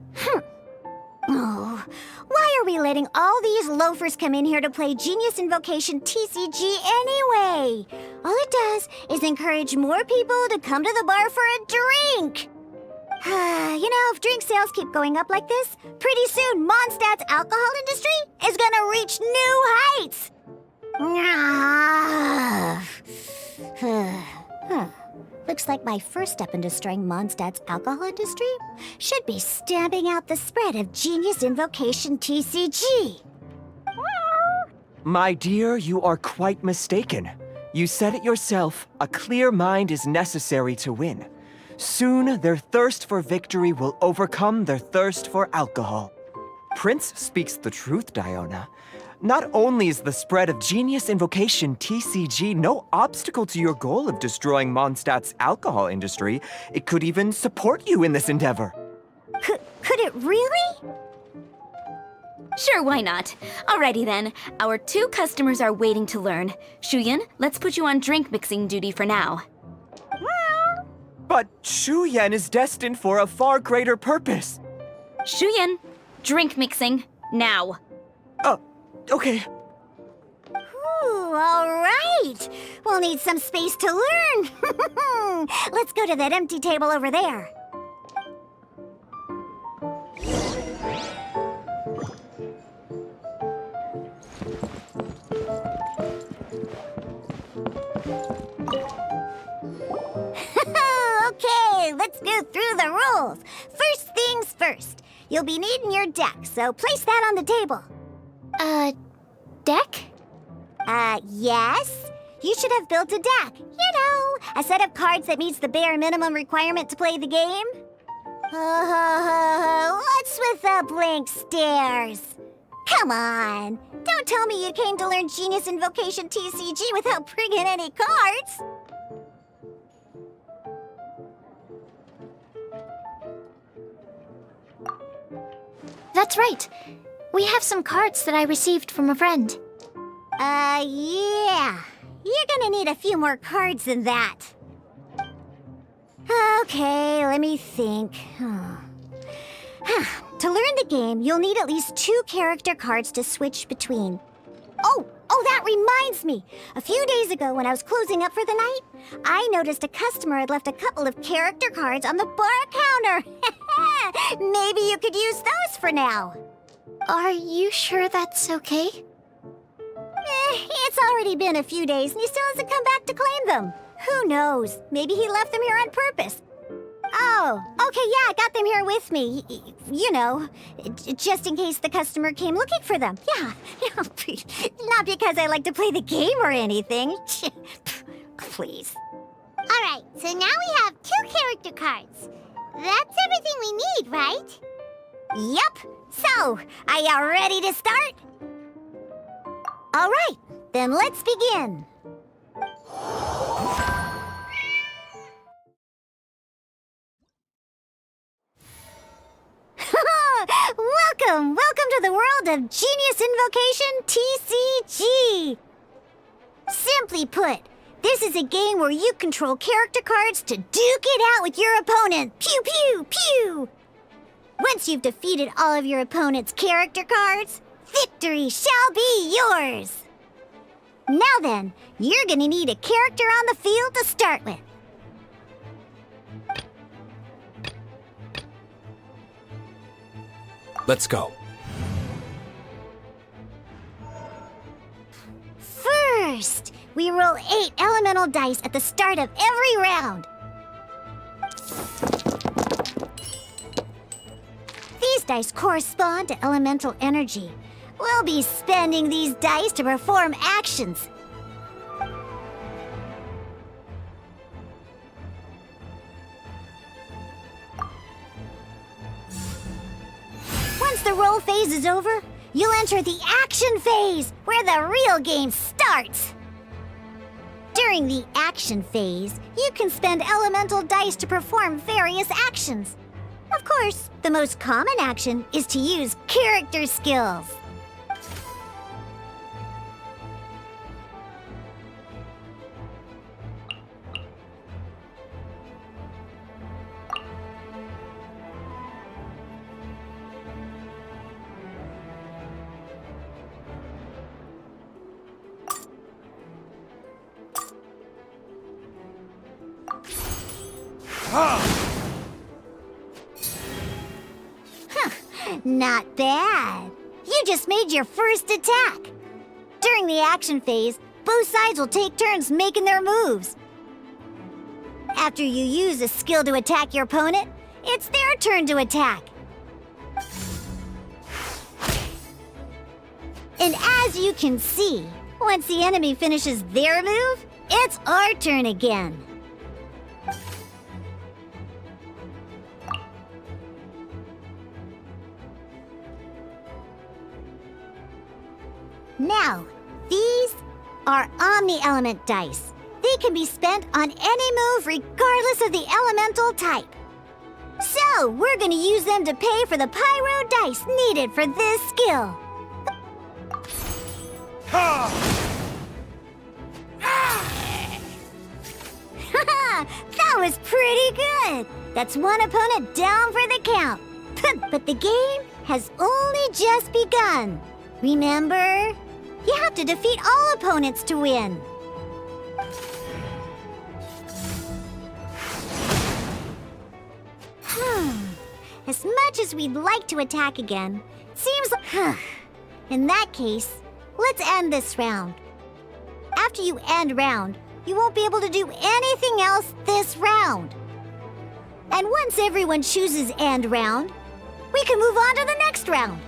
Oh, why are we letting all these loafers come in here to play Genius Invocation TCG anyway? All it does is encourage more people to come to the bar for a drink. You know, if drink sales keep going up like this, pretty soon Mondstadt's alcohol industry is gonna reach new heights. Looks like my first step in destroying Mondstadt's alcohol industry should be stamping out the spread of Genius Invocation TCG. My dear, you are quite mistaken. You said it yourself, a clear mind is necessary to win. Soon, their thirst for victory will overcome their thirst for alcohol. Prince speaks the truth, Diona. Not only is the spread of Genius Invocation TCG no obstacle to your goal of destroying Mondstadt's alcohol industry, it could even support you in this endeavor. Could it really? Sure, why not? Alrighty then, our 2 customers are waiting to learn. Shuyan, let's put you on drink mixing duty for now. But Shuyan is destined for a far greater purpose. Shuyan, drink mixing, now. Okay. Ooh, all right. We'll need some space to learn. Let's go to that empty table over there. Okay, let's go through the rules. First things first. You'll be needing your deck, so place that on the table. Deck? Yes. You should have built a deck. You know, a set of cards that meets the bare minimum requirement to play the game. What's with the blank stares? Come on. Don't tell me you came to learn Genius Invocation TCG without bringing any cards. That's right. We have some cards that I received from a friend. Yeah. You're gonna need a few more cards than that. Okay, let me think. To learn the game, you'll need at least 2 character cards to switch between. Oh, that reminds me. A few days ago when I was closing up for the night, I noticed a customer had left a couple of character cards on the bar counter. Maybe you could use those for now. Are you sure that's okay? It's already been a few days and he still hasn't come back to claim them. Who knows? Maybe he left them here on purpose. Oh, okay, yeah, I got them here with me. You know, just in case the customer came looking for them. Yeah, not because I like to play the game or anything. Please. All right, so now we have 2 character cards. That's everything we need, right? Yup. So, are you ready to start? All right, then let's begin. Welcome to the world of Genius Invocation TCG. Simply put, this is a game where you control character cards to duke it out with your opponent. Pew, pew, pew. Once you've defeated all of your opponent's character cards, victory shall be yours. Now then, you're gonna need a character on the field to start with. Let's go. First, we roll 8 elemental dice at the start of every round. These dice correspond to elemental energy. We'll be spending these dice to perform actions. Once the roll phase is over, you'll enter the action phase, where the real game starts. During the action phase, you can spend elemental dice to perform various actions. Of course, the most common action is to use character skills. Not bad. You just made your first attack. During the action phase, both sides will take turns making their moves. After you use a skill to attack your opponent, it's their turn to attack. And as you can see, once the enemy finishes their move, it's our turn again. Now, these are omni-element dice. They can be spent on any move regardless of the elemental type. So, we're gonna use them to pay for the pyro dice needed for this skill. That was pretty good! That's one opponent down for the count. But the game has only just begun. Remember? You have to defeat all opponents to win. As much as we'd like to attack again, it seems like... In that case, let's end this round. After you end round, you won't be able to do anything else this round. And once everyone chooses end round, we can move on to the next round.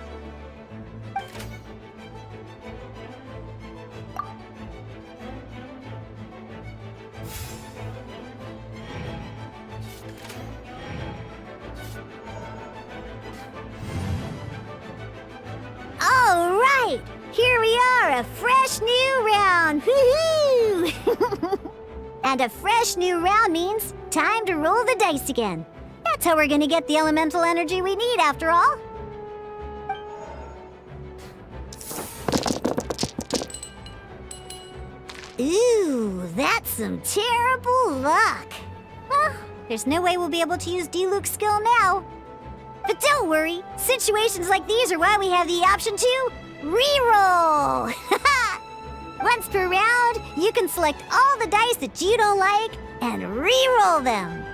All right, here we are, a fresh new round. Woohoo! And a fresh new round means time to roll the dice again. That's how we're gonna get the elemental energy we need, after all. Ooh, that's some terrible luck. Well, there's no way we'll be able to use D-Luke's skill now. But don't worry, situations like these are why we have the option to reroll. Once per round, you can select all the dice that you don't like and reroll them.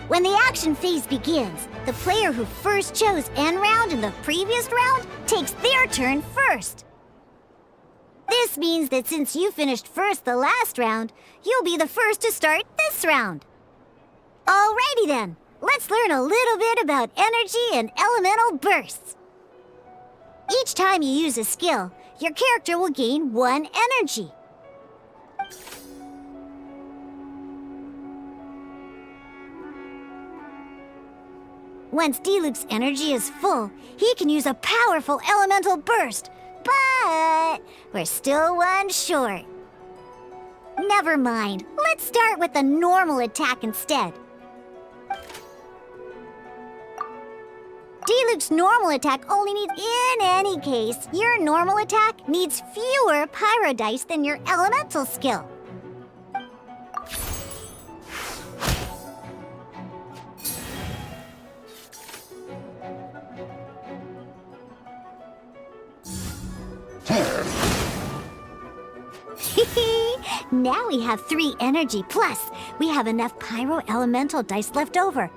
When the action phase begins, the player who first chose end round in the previous round takes their turn first. This means that since you finished first the last round, you'll be the first to start this round. Alrighty then, let's learn a little bit about energy and elemental bursts. Each time you use a skill, your character will gain 1 energy. Once D-Luke's energy is full, he can use a powerful elemental burst, but we're still 1 short. Never mind, let's start with a normal attack instead. D-Luke's normal attack only needs... In any case, your normal attack needs fewer pyro dice than your elemental skill. Now we have 3 energy, plus we have enough pyro elemental dice left over.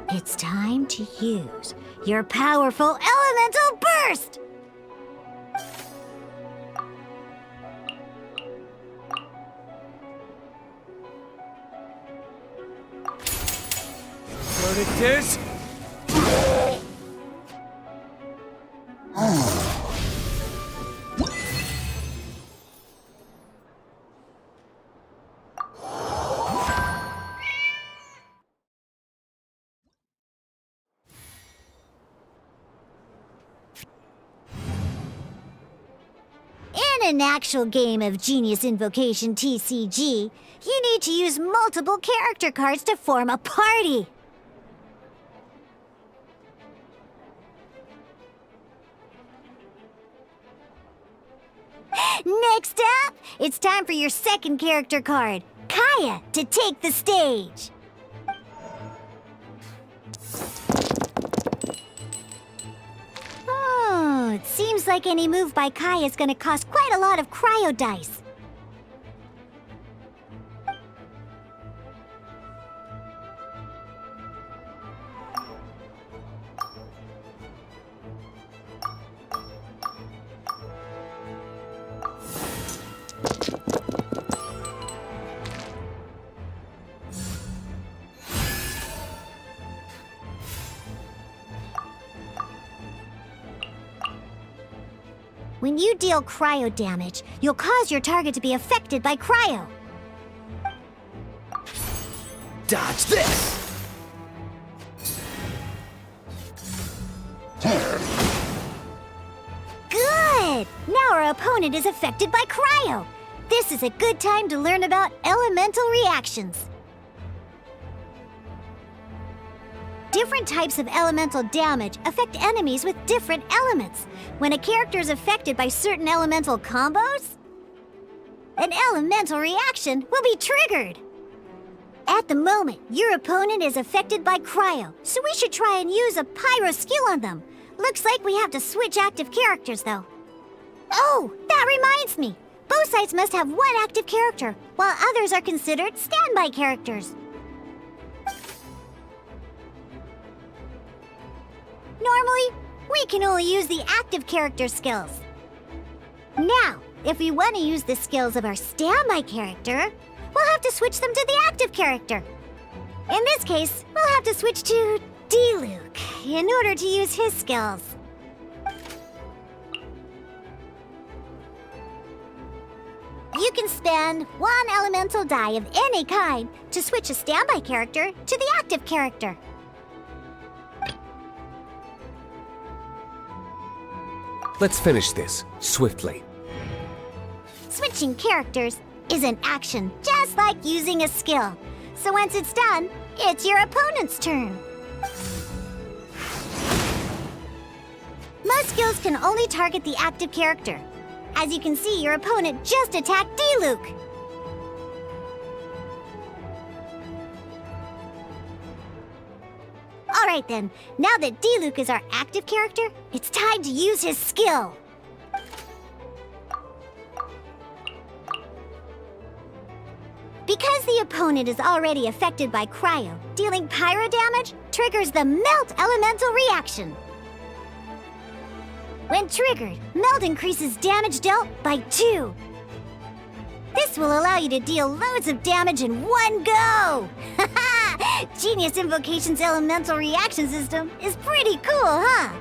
It's time to use your powerful elemental burst! Verdict In an actual game of Genius Invocation TCG, you need to use multiple character cards to form a party. Next up, it's time for your second character card, Kaya, to take the stage. Oh, it seems like any move by Kaya is going to cost quite a lot of cryo dice. When you deal cryo damage, you'll cause your target to be affected by cryo. Dodge this! Good! Now our opponent is affected by cryo. This is a good time to learn about elemental reactions. Different types of elemental damage affect enemies with different elements. When a character is affected by certain elemental combos, an elemental reaction will be triggered. At the moment, your opponent is affected by cryo, so we should try and use a pyro skill on them. Looks like we have to switch active characters, though. Oh, that reminds me. Both sides must have one active character, while others are considered standby characters. Normally, we can only use the active character skills. Now, if we want to use the skills of our standby character, we'll have to switch them to the active character. In this case, we'll have to switch to D-Luke in order to use his skills. You can spend 1 elemental die of any kind to switch a standby character to the active character. Let's finish this swiftly. Switching characters is an action, just like using a skill. So once it's done, it's your opponent's turn. Most skills can only target the active character. As you can see, your opponent just attacked D-Luke. Alright then, now that D-Luke is our active character, it's time to use his skill. Because the opponent is already affected by cryo, dealing pyro damage triggers the Melt Elemental reaction. When triggered, Melt increases damage dealt by 2. This will allow you to deal loads of damage in one go! Genius Invocation's elemental reaction system is pretty cool, huh?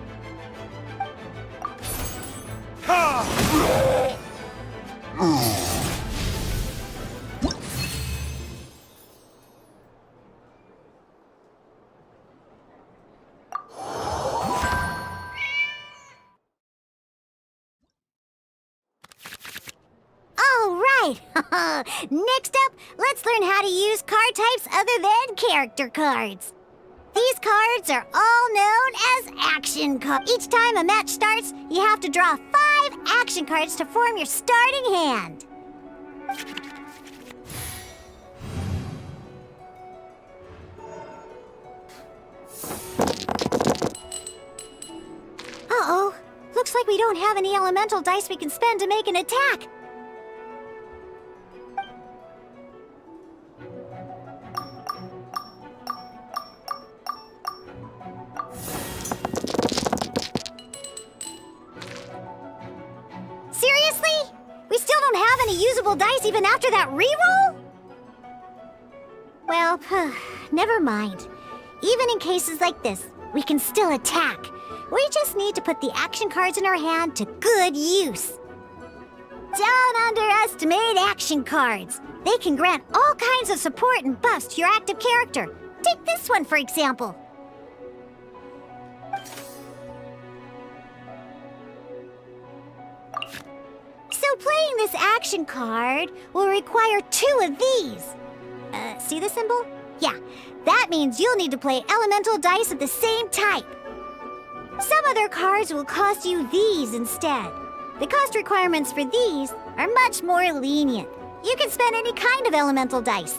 Next up, let's learn how to use card types other than character cards. These cards are all known as action cards. Each time a match starts, you have to draw 5 action cards to form your starting hand. Uh-oh. Looks Looks like we don't have any elemental dice we can spend to make an attack. Seriously? We still don't have any usable dice even after that reroll? Well, never mind. Even in cases like this, we can still attack. We just need to put the action cards in our hand to good use. Don't underestimate action cards. They can grant all kinds of support and buffs to your active character. Take this one, for example. So playing this action card will require 2 of these. See the symbol? Yeah, that means you'll need to play elemental dice of the same type. Some other cards will cost you these instead. The cost requirements for these are much more lenient. You can spend any kind of elemental dice.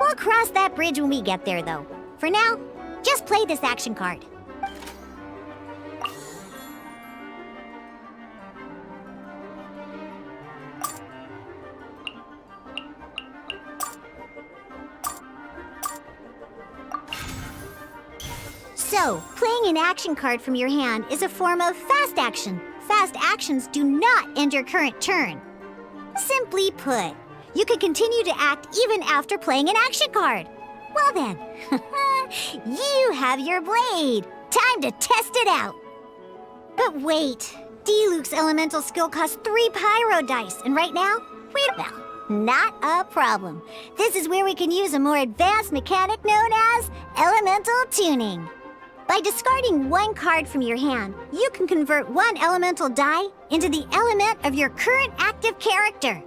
We'll cross that bridge when we get there, though. For now, just play this action card. So, playing an action card from your hand is a form of fast action. Fast actions do not end your current turn. Simply put, you can continue to act even after playing an action card. Well then, you have your blade. Time to test it out. But wait, Diluc's elemental skill costs 3 pyro dice, and right now, not a problem. This is where we can use a more advanced mechanic known as elemental tuning. By discarding 1 card from your hand, you can convert 1 elemental die into the element of your current active character.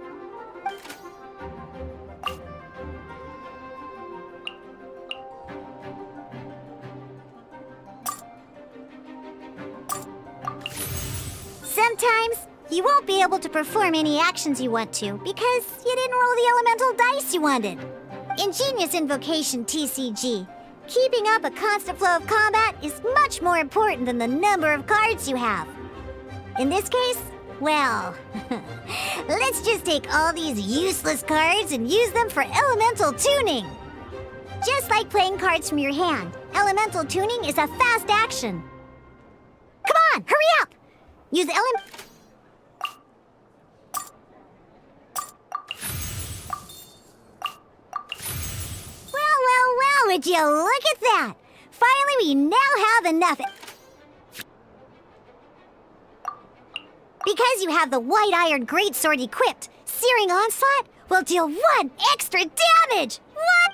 Sometimes, you won't be able to perform any actions you want to because you didn't roll the elemental dice you wanted. In Genius Invocation TCG, keeping up a constant flow of combat is much more important than the number of cards you have. In this case, well, let's just take all these useless cards and use them for elemental tuning. Just like playing cards from your hand, elemental tuning is a fast action. Come on, hurry up! Use Well, would you look at that? Finally, we now have enough. Because you have the White Iron Greatsword equipped, Searing Onslaught will deal 1 extra damage! What?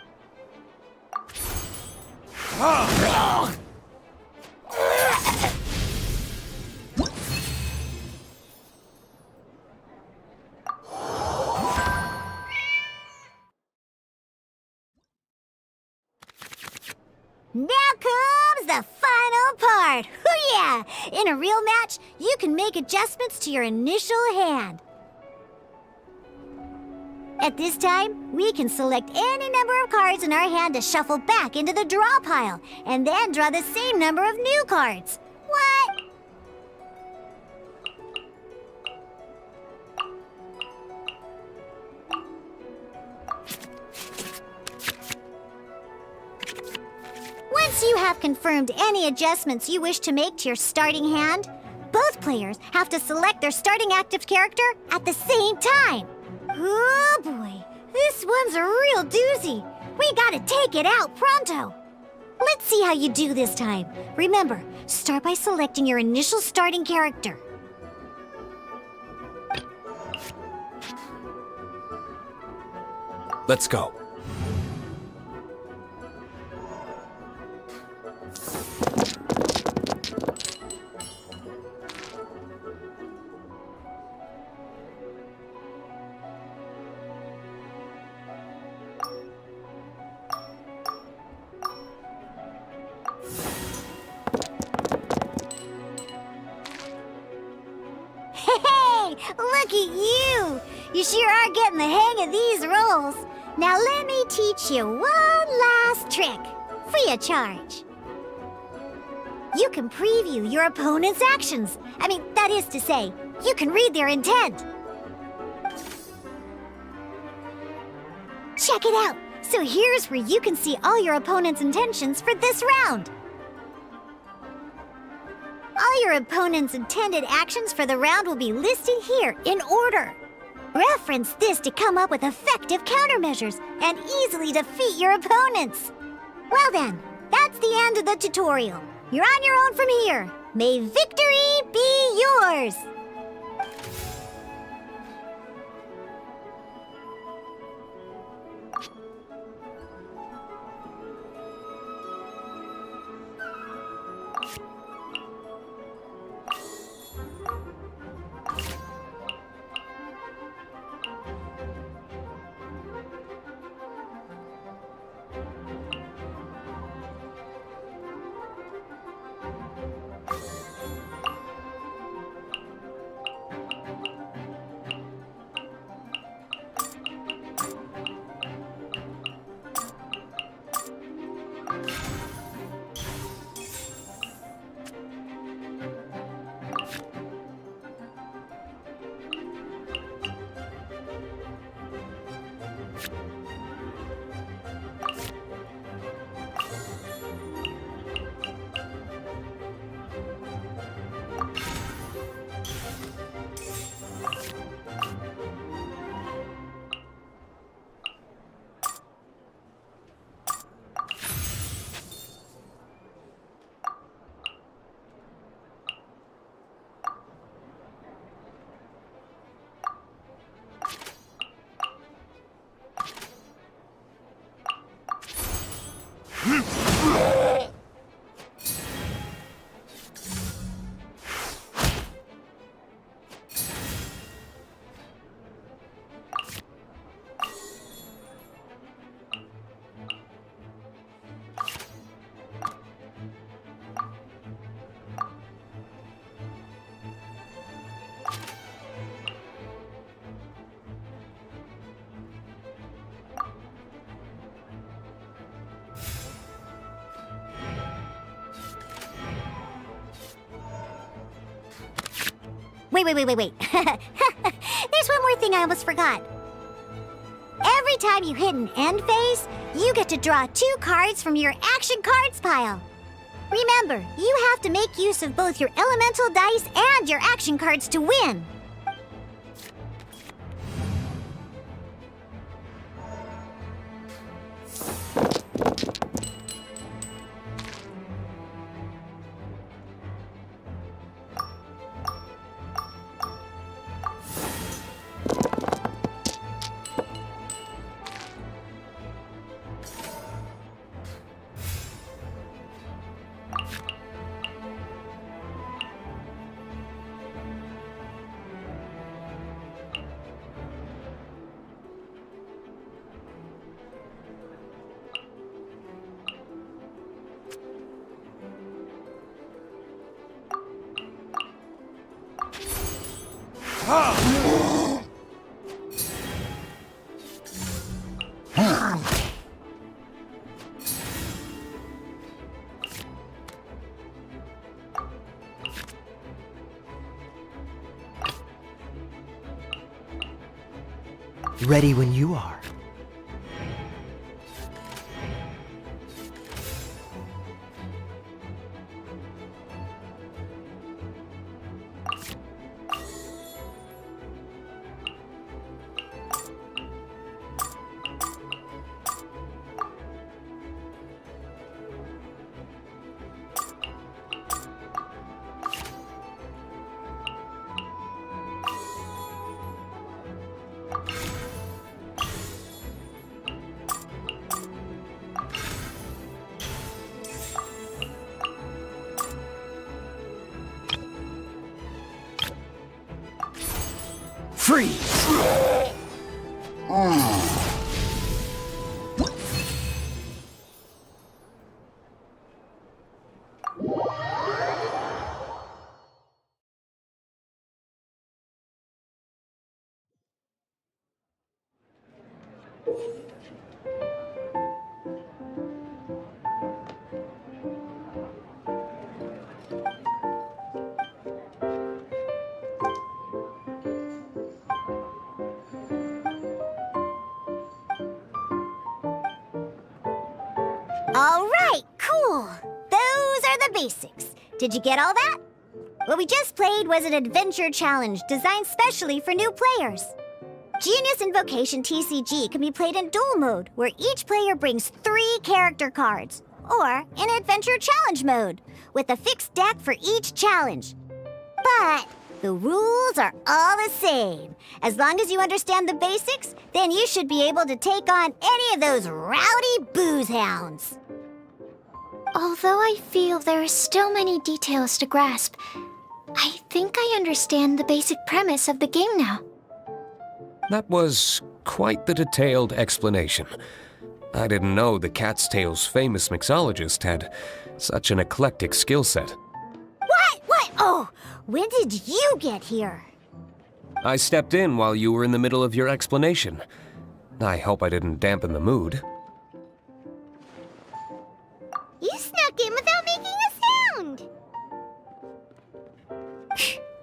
Now comes the final part! Hoo-yeah! In a real match, you can make adjustments to your initial hand. At this time, we can select any number of cards in our hand to shuffle back into the draw pile, and then draw the same number of new cards. What? Once you have confirmed any adjustments you wish to make to your starting hand, both players have to select their starting active character at the same time. Oh boy, this one's a real doozy. We gotta take it out pronto. Let's see how you do this time. Remember, start by selecting your initial starting character. Let's go. Hey, look at you! You sure are getting the hang of these rolls. Now let me teach you one last trick, free of charge. you can preview your opponent's actions. I mean, that is to say, you can read their intent. Check it out! So here's where you can see all your opponent's intentions for this round. All your opponent's intended actions for the round will be listed here in order. Reference this to come up with effective countermeasures and easily defeat your opponents. Well then, that's the end of the tutorial. You're on your own from here. May victory be yours! Wait. There's one more thing I almost forgot. Every time you hit an end phase, you get to draw 2 cards from your action cards pile. Remember, you have to make use of both your elemental dice and your action cards to win. Ready when you are. Freeze! All right, cool. Those are the basics. Did you get all that? What we just played was an adventure challenge designed specially for new players. Genius Invocation TCG can be played in duel mode, where each player brings 3 character cards, or in adventure challenge mode, with a fixed deck for each challenge. But the rules are all the same. As long as you understand the basics, then you should be able to take on any of those rowdy booze hounds. Although I feel there are still many details to grasp, I think I understand the basic premise of the game now. That was quite the detailed explanation. I didn't know the Cat's Tail's famous mixologist had such an eclectic skill set. What? Oh, when did you get here? I stepped in while you were in the middle of your explanation. I hope I didn't dampen the mood. You snuck in without making a sound.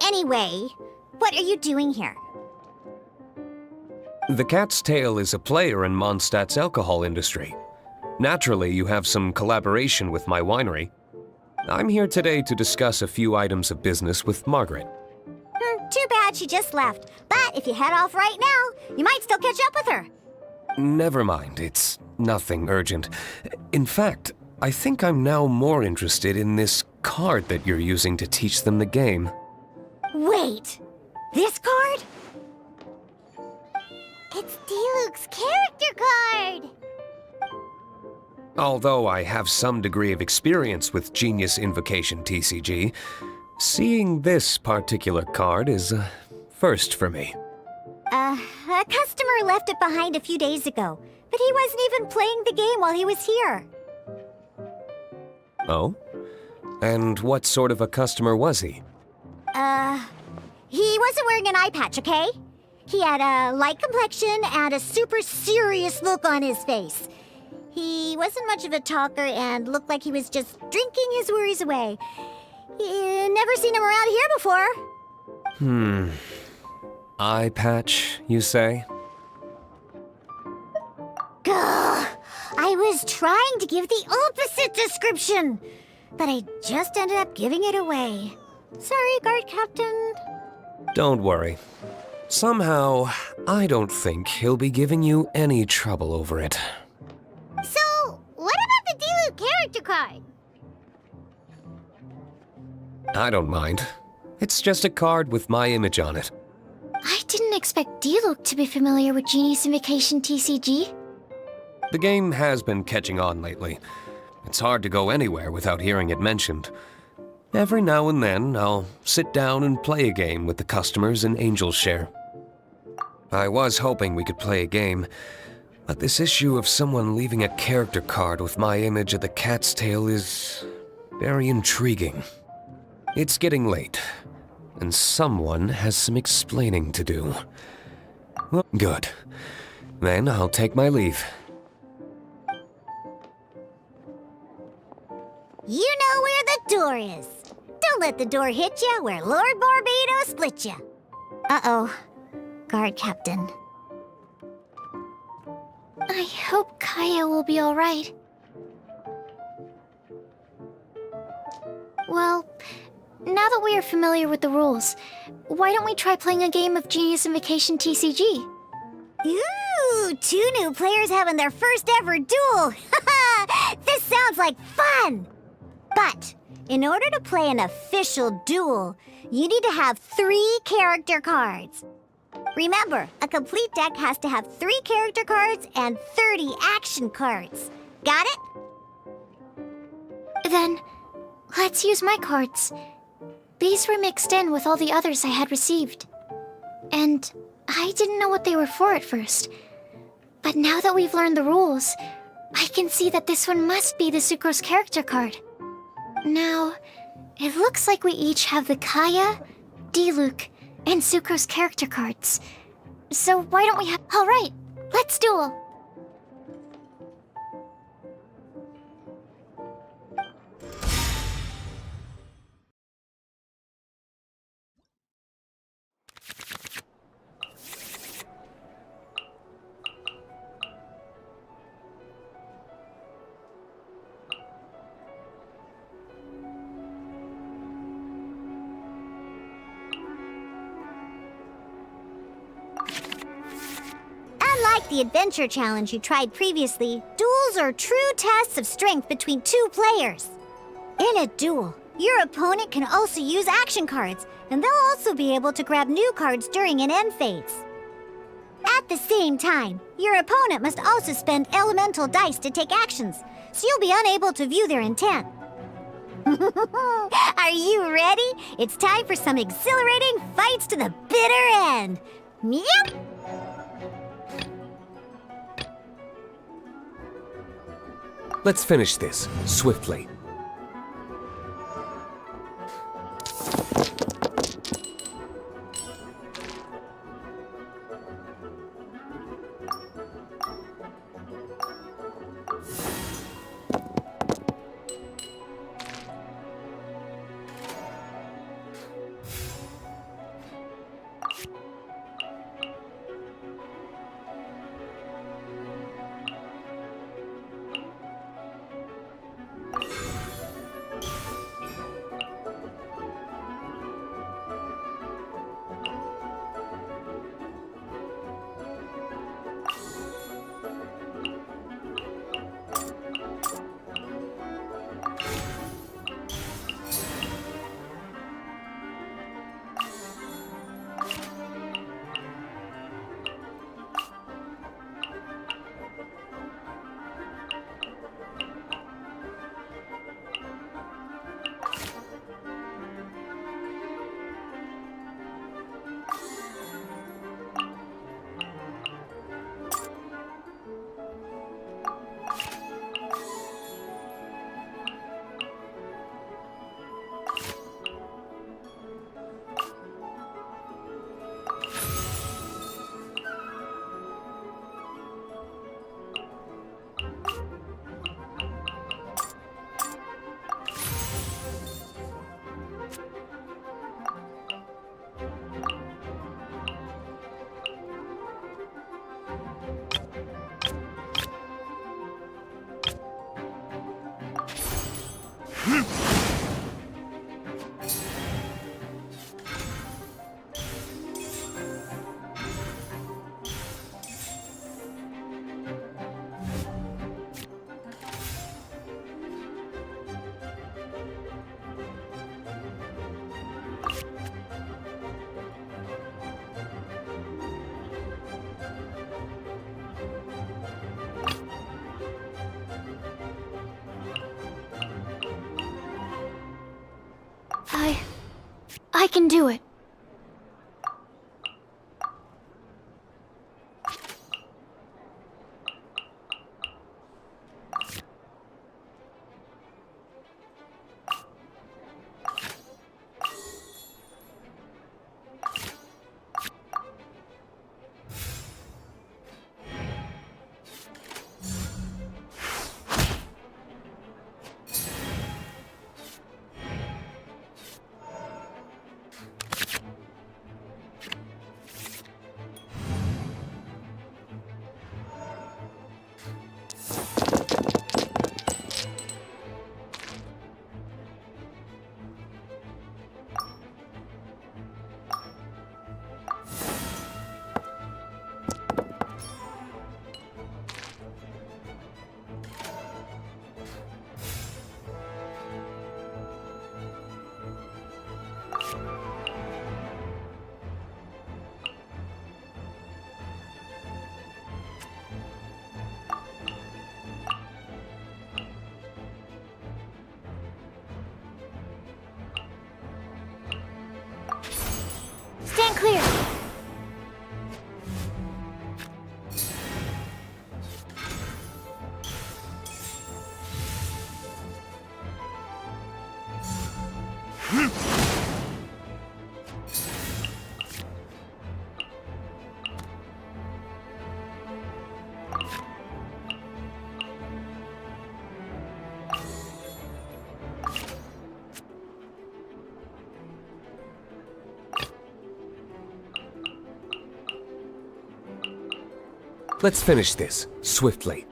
Anyway, what are you doing here? The Cat's Tail is a player in Mondstadt's alcohol industry. Naturally, you have some collaboration with my winery. I'm here today to discuss a few items of business with Margaret. Too bad she just left. But if you head off right now, you might still catch up with her. Never mind, it's nothing urgent. In fact, I think I'm now more interested in this card that you're using to teach them the game. Wait, this card? It's Diluc's character card! Although I have some degree of experience with Genius Invocation TCG, seeing this particular card is a first for me. A customer left it behind a few days ago, but he wasn't even playing the game while he was here. Oh? And what sort of a customer was he? He wasn't wearing an eye patch, okay? He had a light complexion and a super serious look on his face. He wasn't much of a talker and looked like he was just drinking his worries away. Never seen him around here before. Eye patch, you say? Gah! I was trying to give the opposite description, but I just ended up giving it away. Sorry, guard captain. Don't worry. Somehow, I don't think he'll be giving you any trouble over it. So, what about the Diluc character card? I don't mind. It's just a card with my image on it. I didn't expect Diluc to be familiar with Genius Invocation TCG. The game has been catching on lately. It's hard to go anywhere without hearing it mentioned. Every now and then, I'll sit down and play a game with the customers in Angel's Share. I was hoping we could play a game, but this issue of someone leaving a character card with my image at the Cat's Tail is very intriguing. It's getting late, and someone has some explaining to do. Well, good. Then I'll take my leave. You know where the door is. Don't let the door hit you where Lord Barbados split you. Uh-oh. Guard captain. I hope Kaya will be alright. Well, now that we are familiar with the rules, why don't we try playing a game of Genius Invocation TCG? Ooh, 2 new players having their first ever duel. This sounds like fun! But in order to play an official duel, you need to have 3 character cards. Remember, a complete deck has to have 3 character cards and 30 action cards. Got it? Then, let's use my cards. These were mixed in with all the others I had received. And I didn't know what they were for at first. But now that we've learned the rules, I can see that this one must be the Sucrose character card. Now, it looks like we each have the Kaya, Diluc, and Sucrose character cards. So why don't we have... Alright, let's duel! Unlike the adventure challenge you tried previously, duels are true tests of strength between two players. In a duel, your opponent can also use action cards, and they'll also be able to grab new cards during an end phase. At the same time, your opponent must also spend elemental dice to take actions, so you'll be unable to view their intent. Are you ready? It's time for some exhilarating fights to the bitter end. Yep! Let's finish this, swiftly. I can do it. Stand clear! Let's finish this, swiftly.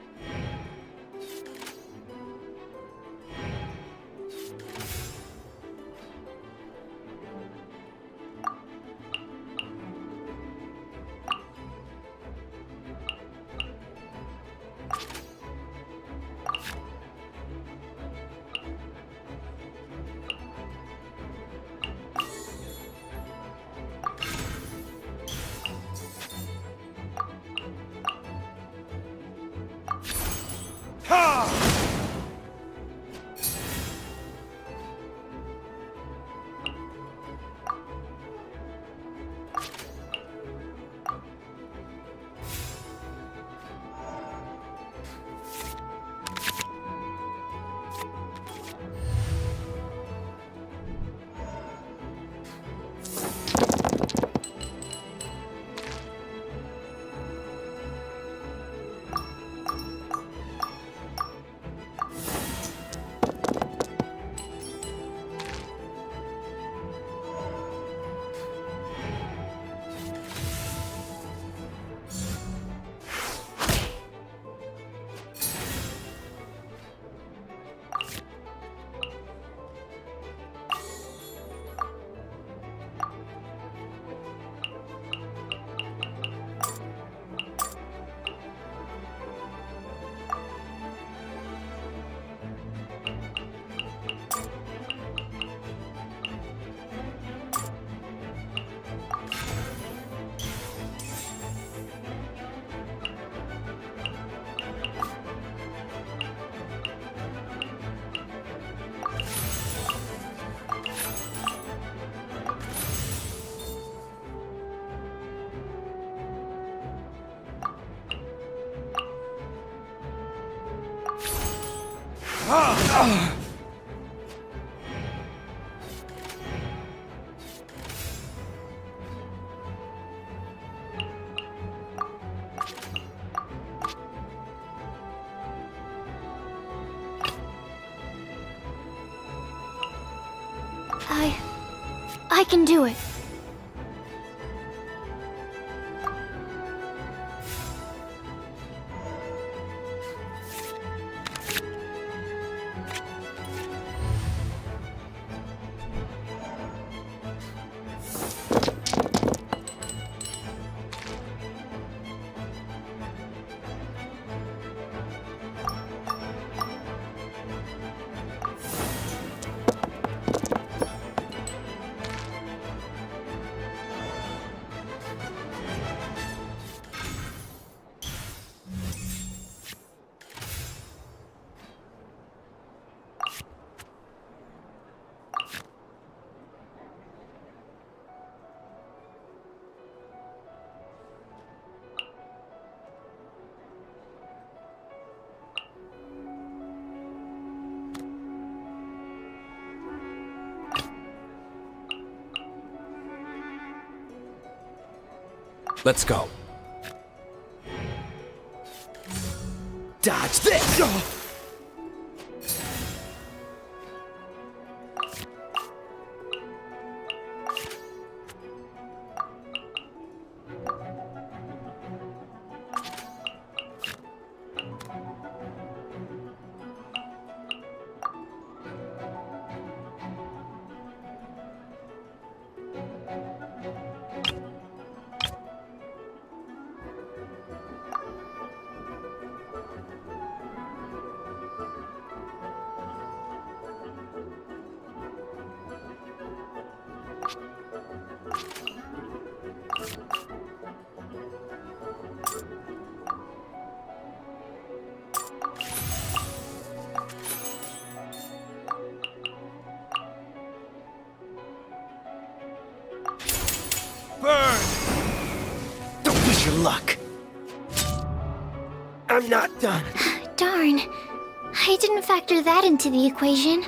I can do it. Let's go. Dodge this! Burn! Don't push your luck. I'm not done. Darn. I didn't factor that into the equation.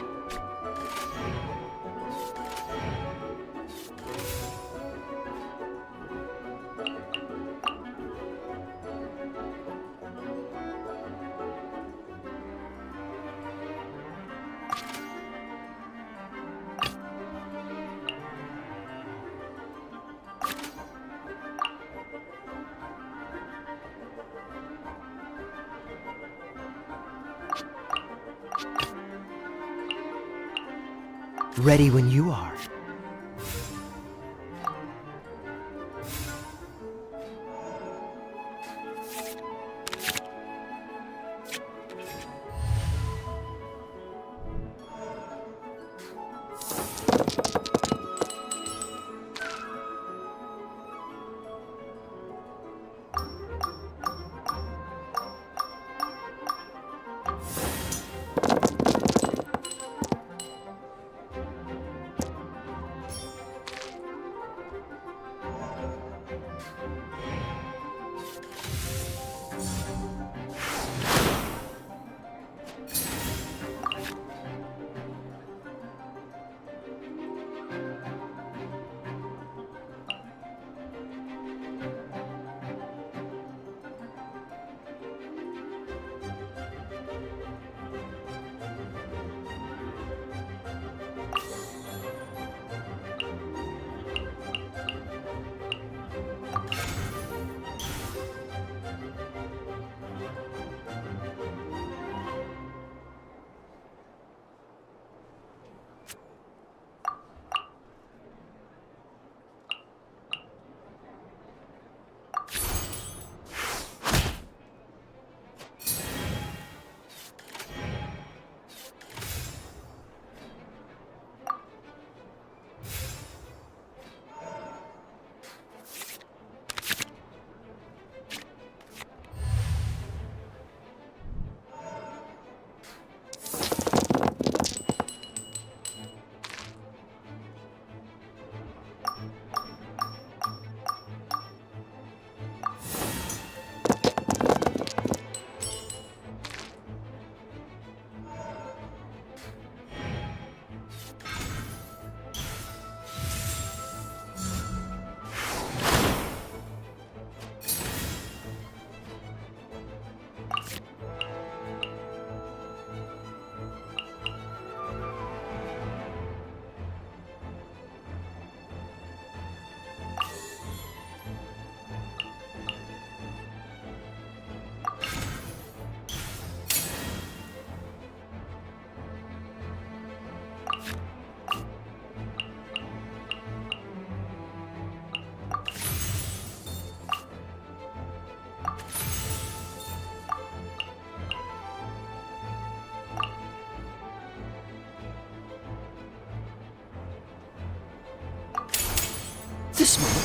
Ready when you are.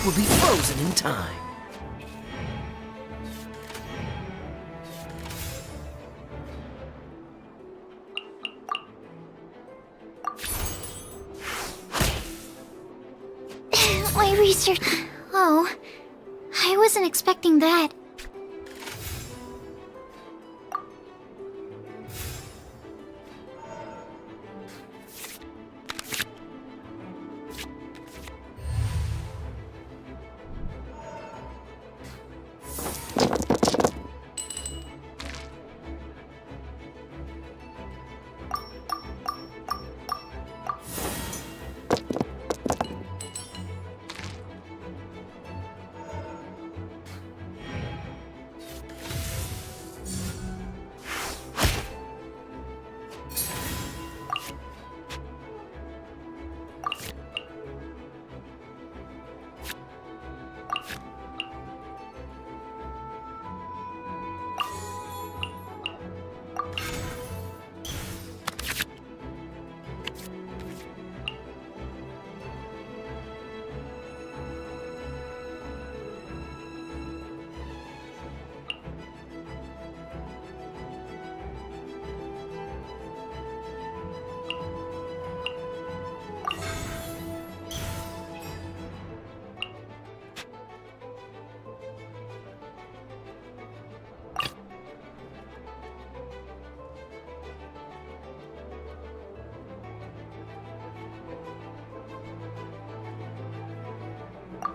will be frozen in time. My research... Oh, I wasn't expecting that.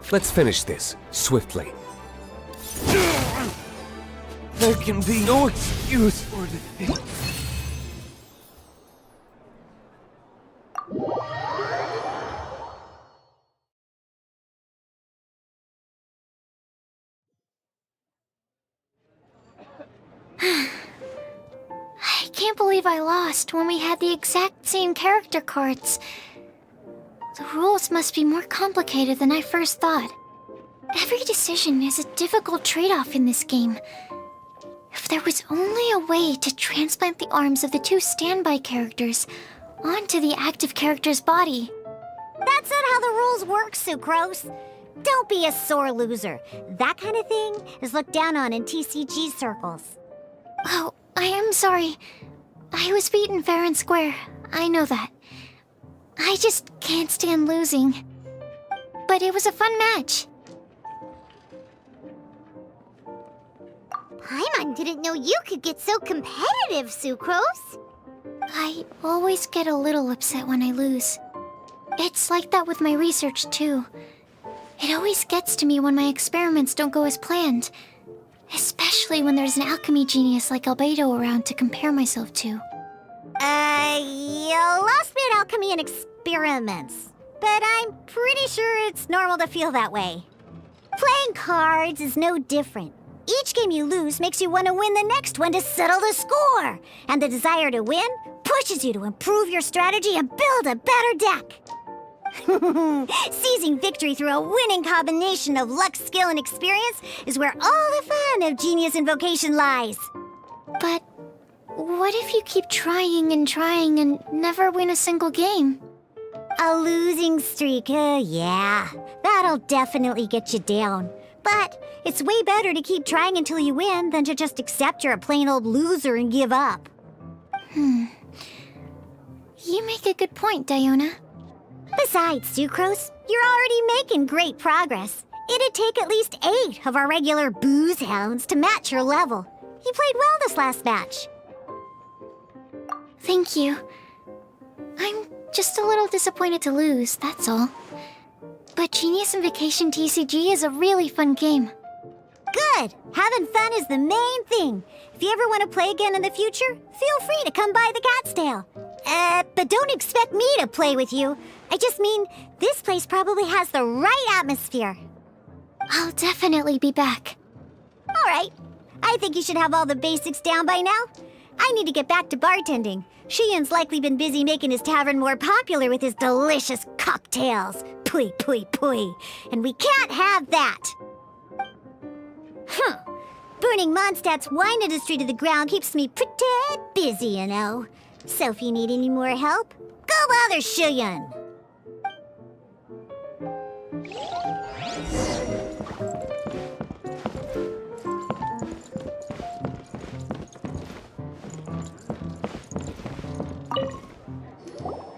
Let's finish this, swiftly. There can be no excuse for defeat. I can't believe I lost when we had the exact same character cards. The rules must be more complicated than I first thought. Every decision is a difficult trade-off in this game. If there was only a way to transplant the arms of the two standby characters onto the active character's body. That's not how the rules work, Sucrose. Don't be a sore loser. That kind of thing is looked down on in TCG circles. Oh, I am sorry. I was beaten fair and square. I know that. I just can't stand losing. But it was a fun match. Paimon didn't know you could get so competitive, Sucrose. I always get a little upset when I lose. It's like that with my research, too. It always gets to me when my experiments don't go as planned. Especially when there's an alchemy genius like Albedo around to compare myself to. You lost me at alchemy and experiments. But I'm pretty sure it's normal to feel that way. Playing cards is no different. Each game you lose makes you want to win the next one to settle the score. And the desire to win pushes you to improve your strategy and build a better deck. Seizing victory through a winning combination of luck, skill, and experience is where all the fun of Genius Invocation lies. But what if you keep trying and never win a single game? A losing streak, yeah. That'll definitely get you down. But it's way better to keep trying until you win than to just accept you're a plain old loser and give up. You make a good point, Diona. Besides, Sucrose, you're already making great progress. It'd take at least 8 of our regular booze hounds to match your level. You played well this last match. Thank you. I'm just a little disappointed to lose, that's all. But Genius Invocation TCG is a really fun game. Good! Having fun is the main thing. If you ever want to play again in the future, feel free to come by the Cat's Tail. But don't expect me to play with you. I just mean, this place probably has the right atmosphere. I'll definitely be back. All right. I think you should have all the basics down by now. I need to get back to bartending. Shiyan's likely been busy making his tavern more popular with his delicious cocktails. Pui, pui, pui. And we can't have that. Burning Mondstadt's wine industry to the ground keeps me pretty busy, you know. So if you need any more help, go bother Shiyan.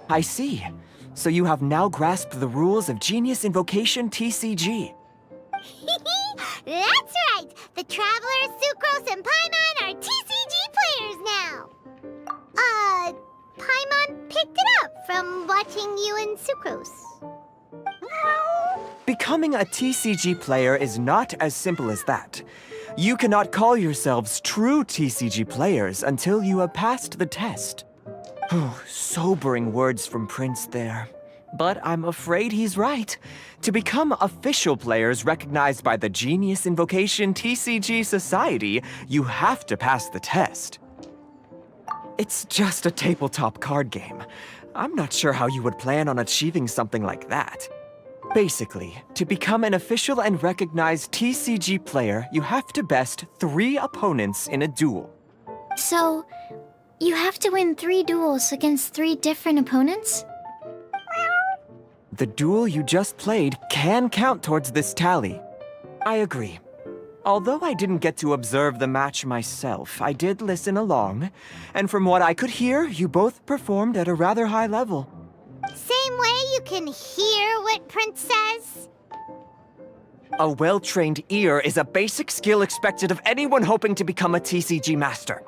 I see. So you have now grasped the rules of Genius Invocation TCG. That's right! The Traveler, Sucrose, and Paimon are TCG players now! Paimon picked it up from watching you and Sucrose. Becoming a TCG player is not as simple as that. You cannot call yourselves true TCG players until you have passed the test. Sobering words from Prince there. But I'm afraid he's right. To become official players recognized by the Genius Invocation TCG Society, you have to pass the test. It's just a tabletop card game. I'm not sure how you would plan on achieving something like that. Basically, to become an official and recognized TCG player, you have to best 3 opponents in a duel. So, you have to win 3 duels against 3 different opponents? The duel you just played can count towards this tally. I agree. Although I didn't get to observe the match myself, I did listen along, and from what I could hear, you both performed at a rather high level. Same way you can hear what Prince says? A well-trained ear is a basic skill expected of anyone hoping to become a TCG master.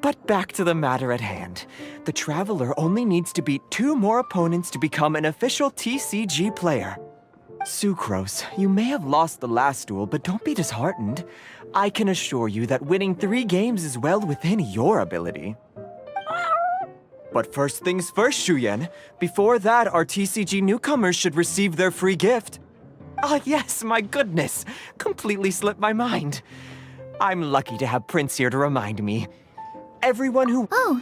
But back to the matter at hand. The Traveler only needs to beat 2 more opponents to become an official TCG player. Sucrose, you may have lost the last duel, but don't be disheartened. I can assure you that winning 3 games is well within your ability. But first things first, Shuyen. Before that, our TCG newcomers should receive their free gift. Ah, yes, my goodness. Completely slipped my mind. I'm lucky to have Prince here to remind me. Everyone who— Oh,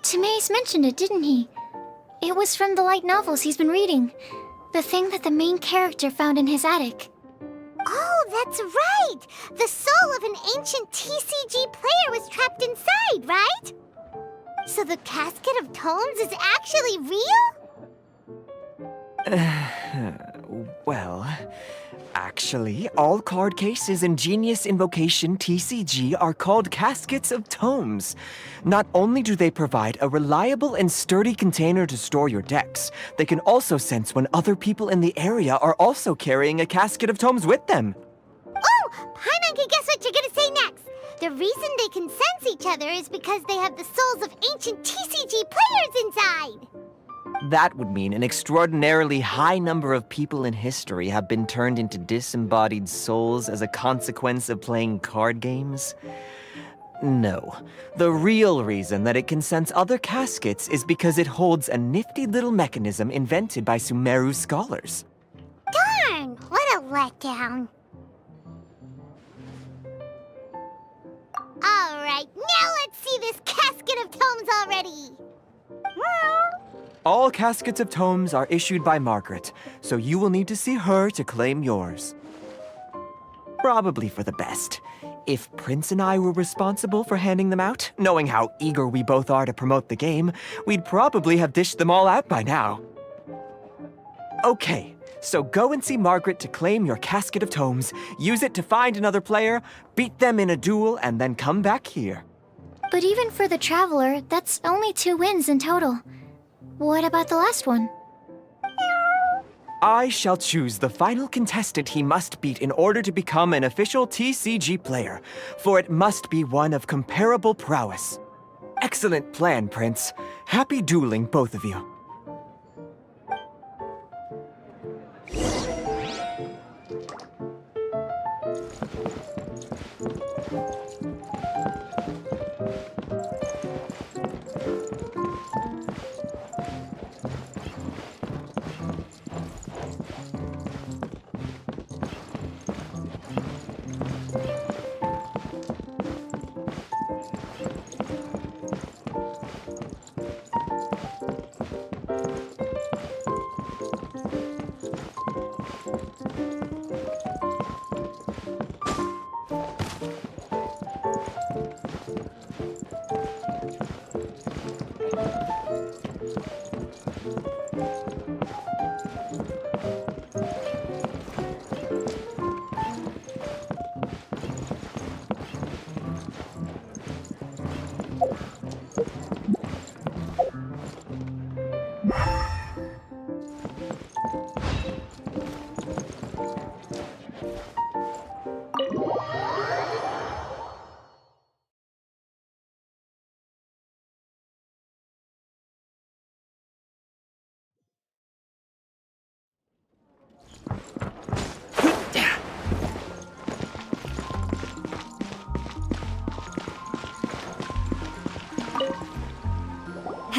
Timaeus mentioned it, didn't he? It was from the light novels he's been reading. The thing that the main character found in his attic. Oh, that's right! The soul of an ancient TCG player was trapped inside, right? So the Casket of Tomes is actually real? Well, actually, all card cases in Genius Invocation TCG are called Caskets of Tomes. Not only do they provide a reliable and sturdy container to store your decks, they can also sense when other people in the area are also carrying a Casket of Tomes with them. Oh, Paimon can guess what you're gonna say next. The reason they can sense each other is because they have the souls of ancient TCG players inside. That would mean an extraordinarily high number of people in history have been turned into disembodied souls as a consequence of playing card games. No. The real reason that it can sense other caskets is because it holds a nifty little mechanism invented by Sumeru scholars. Darn, what a letdown. All right, now let's see this Casket of Tomes already. All Caskets of Tomes are issued by Margaret, so you will need to see her to claim yours. Probably for the best. If Prince and I were responsible for handing them out, knowing how eager we both are to promote the game, we'd probably have dished them all out by now. Okay, so go and see Margaret to claim your Casket of Tomes, use it to find another player, beat them in a duel, and then come back here. But even for the Traveler, that's only 2 wins in total. What about the last one? I shall choose the final contestant he must beat in order to become an official TCG player, for it must be one of comparable prowess. Excellent plan, Prince. Happy dueling, both of you.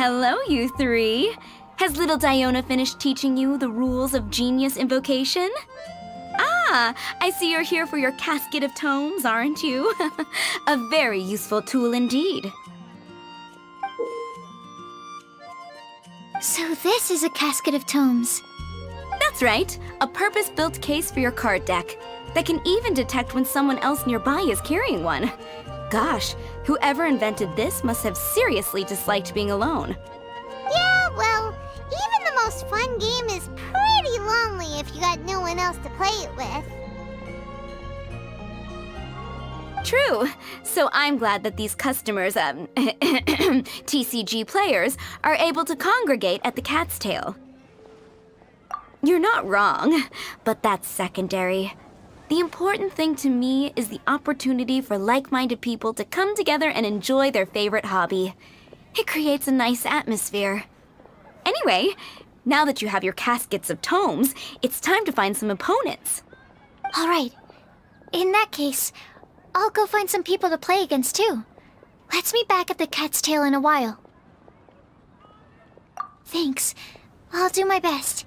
Hello, you three. Has little Diona finished teaching you the rules of genius invocation? Ah, I see you're here for your casket of tomes, aren't you? A very useful tool indeed. So this is a casket of tomes. That's right, a purpose-built case for your card deck that can even detect when someone else nearby is carrying one. Gosh, whoever invented this must have seriously disliked being alone. Yeah, well, even the most fun game is pretty lonely if you got no one else to play it with. True. So I'm glad that these customers, TCG players, are able to congregate at the Cat's Tail. You're not wrong, but that's secondary. The important thing to me is the opportunity for like-minded people to come together and enjoy their favorite hobby. It creates a nice atmosphere. Anyway, now that you have your caskets of tomes, it's time to find some opponents. All right. In that case, I'll go find some people to play against too. Let's meet back at the Cat's Tail in a while. Thanks. I'll do my best.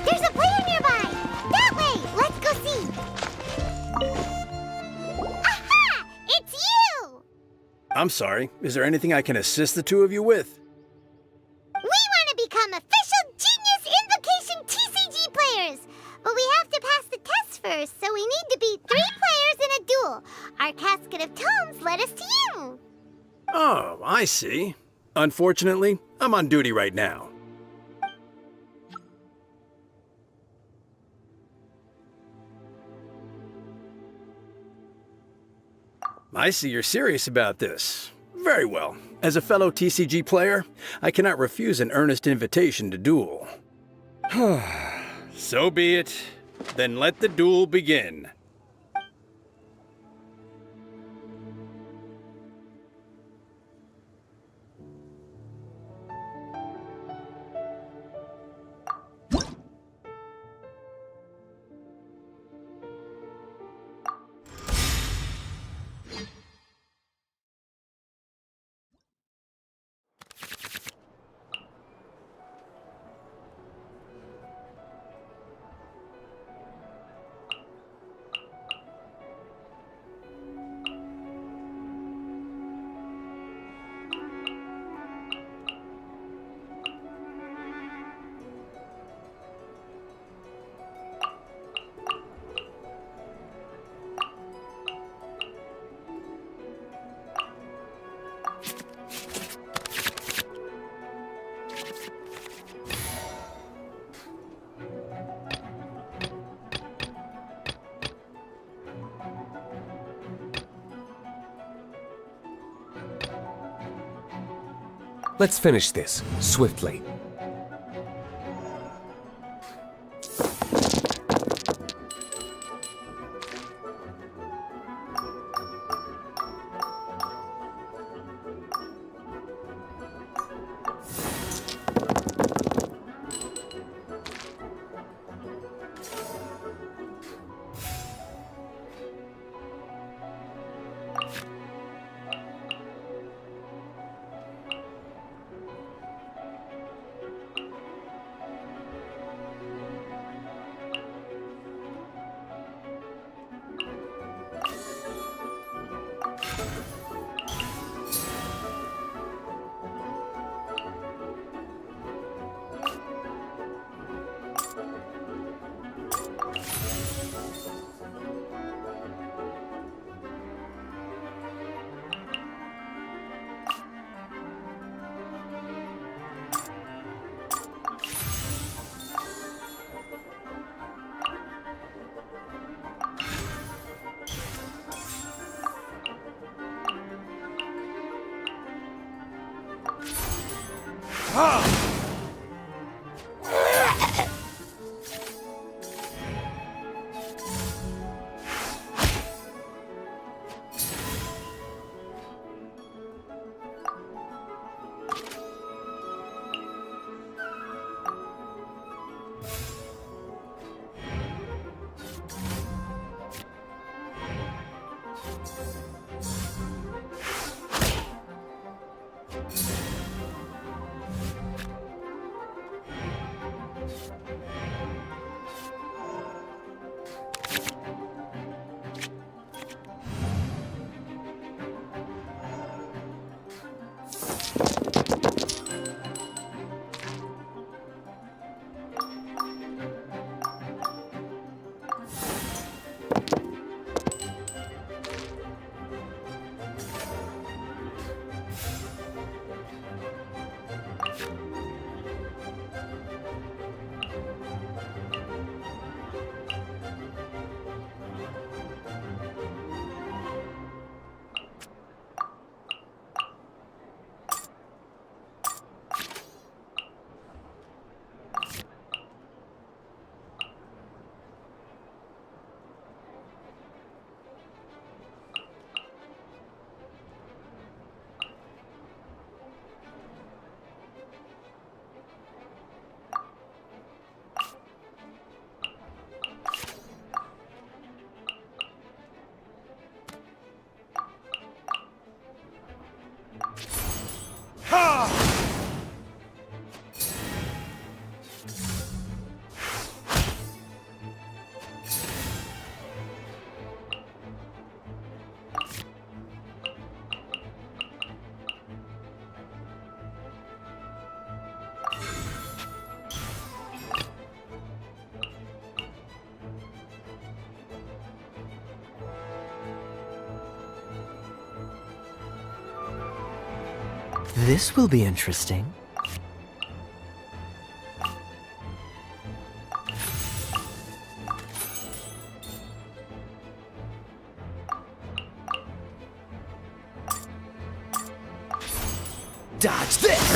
There's a player nearby! That way! Let's go see! Aha! It's you! I'm sorry. Is there anything I can assist the two of you with? We want to become official Genius Invocation TCG players! But we have to pass the test first, so we need to beat 3 players in a duel. Our casket of tomes led us to you! Oh, I see. Unfortunately, I'm on duty right now. I see you're serious about this. Very well. As a fellow TCG player, I cannot refuse an earnest invitation to duel. So be it. Then let the duel begin. Let's finish this, swiftly. This will be interesting. Dodge this!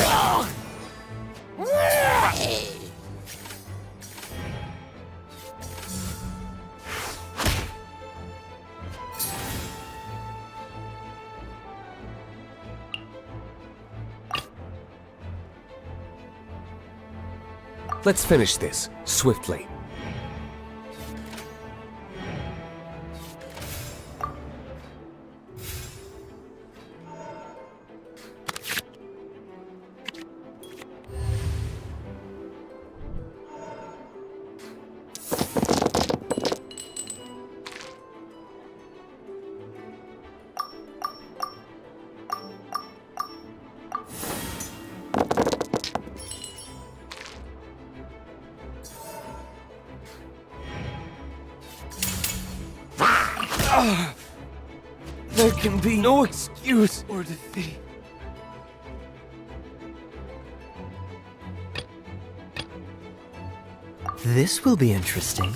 Let's finish this, swiftly. There can be no excuse or defeat. This will be interesting.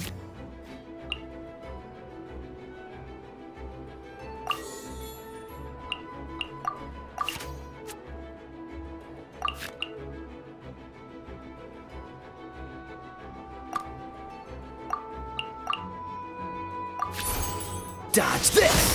Dodge this!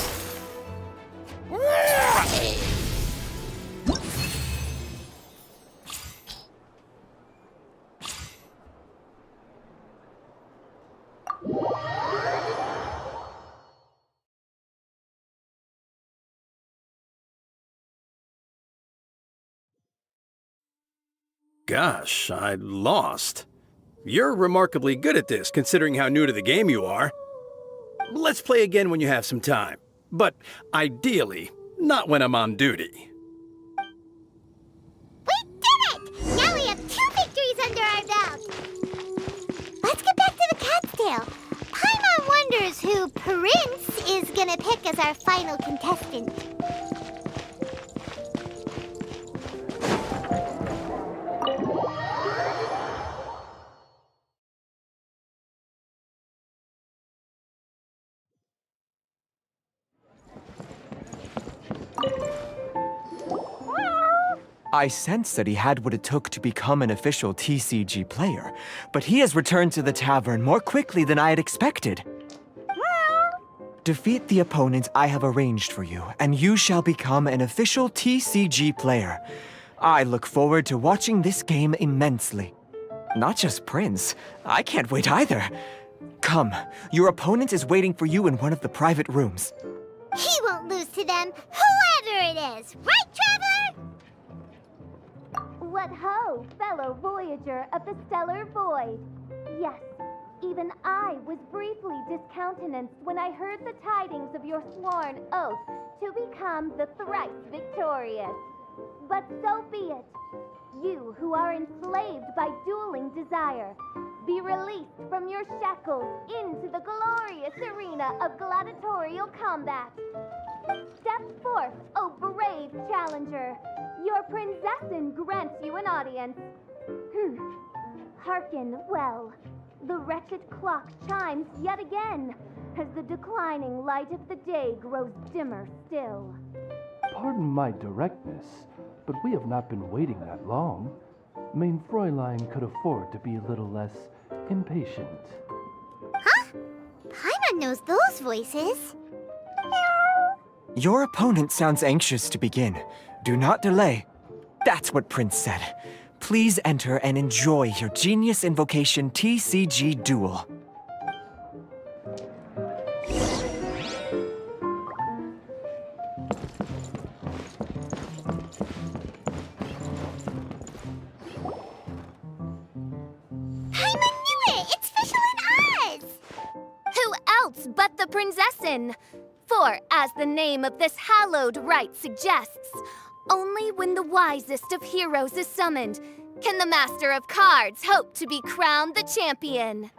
Gosh, I lost. You're remarkably good at this, considering how new to the game you are. Let's play again when you have some time. But ideally, not when I'm on duty. We did it! Now we have 2 victories under our belt. Let's get back to the cat's tail. Paimon wonders who Prince is gonna pick as our final contestant. I sensed that he had what it took to become an official TCG player, but he has returned to the tavern more quickly than I had expected. Defeat the opponent I have arranged for you, and you shall become an official TCG player. I look forward to watching this game immensely. Not just Prince, I can't wait either. Come, your opponent is waiting for you in one of the private rooms. He won't lose to them, whoever it is. Right, Traveler? What ho, fellow voyager of the stellar void. Yes, even I was briefly discountenanced when I heard the tidings of your sworn oath to become the thrice victorious. But so be it. You who are enslaved by dueling desire, be released from your shackles into the glorious arena of gladiatorial combat. Step forth, O brave challenger. Your princessin grants you an audience. Hearken well. The wretched clock chimes yet again, as the declining light of the day grows dimmer still. Pardon my directness, but we have not been waiting that long. Mein Fräulein could afford to be a little less impatient. Huh? Paimon knows those voices. Your opponent sounds anxious to begin. Do not delay. That's what Prince said. Please enter and enjoy your Genius Invocation TCG duel. But the princessin. For, as the name of this hallowed rite suggests, only when the wisest of heroes is summoned can the master of cards hope to be crowned the champion.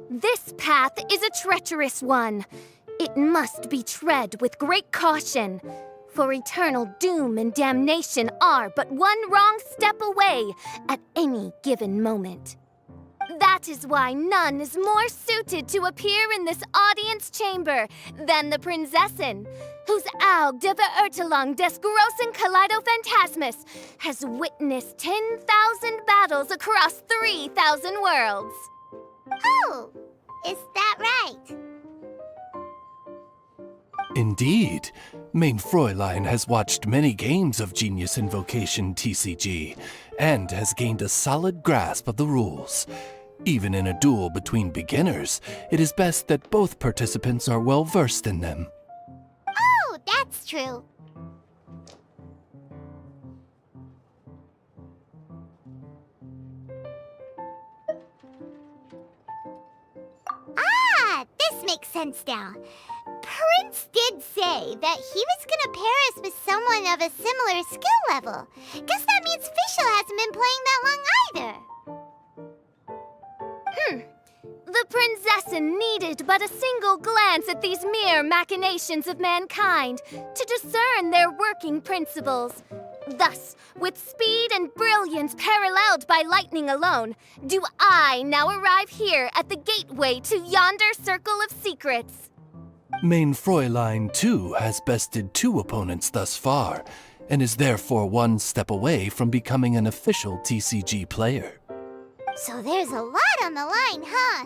This path is a treacherous one. It must be tread with great caution, for eternal doom and damnation are but one wrong step away at any given moment. That is why none is more suited to appear in this audience chamber than the princessin, whose Aug de Verurtelung des großen Kaleido-Phantasmus has witnessed 10,000 battles across 3,000 worlds. Oh, is that right? Indeed. Mein Fräulein has watched many games of Genius Invocation TCG, and has gained a solid grasp of the rules. Even in a duel between beginners, it is best that both participants are well versed in them. Oh, that's true. Ah, this makes sense now. Prince did say that he was gonna pair us with someone of a similar skill level. Guess that means Fischl hasn't been playing that long either. The princessin needed but a single glance at these mere machinations of mankind to discern their working principles. Thus, with speed and brilliance paralleled by lightning alone, do I now arrive here at the gateway to yonder circle of secrets. Mein Fräulein, too, has bested 2 opponents thus far, and is therefore one step away from becoming an official TCG player. So there's a lot on the line, huh?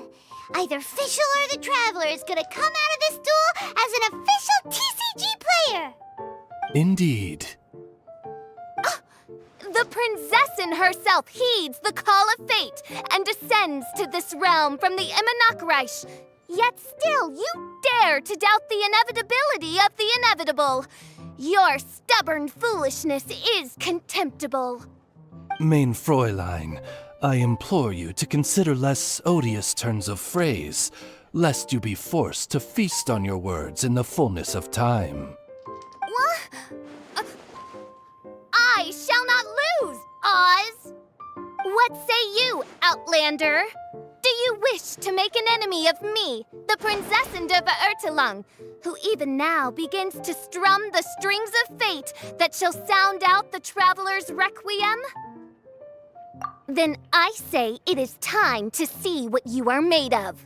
Either Fischl or the Traveler is gonna come out of this duel as an official TCG player! Indeed. The princessin herself heeds the call of fate and descends to this realm from the Immanakreich. Yet still you dare to doubt the inevitability of the inevitable. Your stubborn foolishness is contemptible. Mein Fräulein, I implore you to consider less odious turns of phrase, lest you be forced to feast on your words in the fullness of time. What? I shall not lose, Oz! What say you, Outlander? Do you wish to make an enemy of me, the Princessin de Verurtelung, who even now begins to strum the strings of fate that shall sound out the traveler's requiem? Then I say it is time to see what you are made of.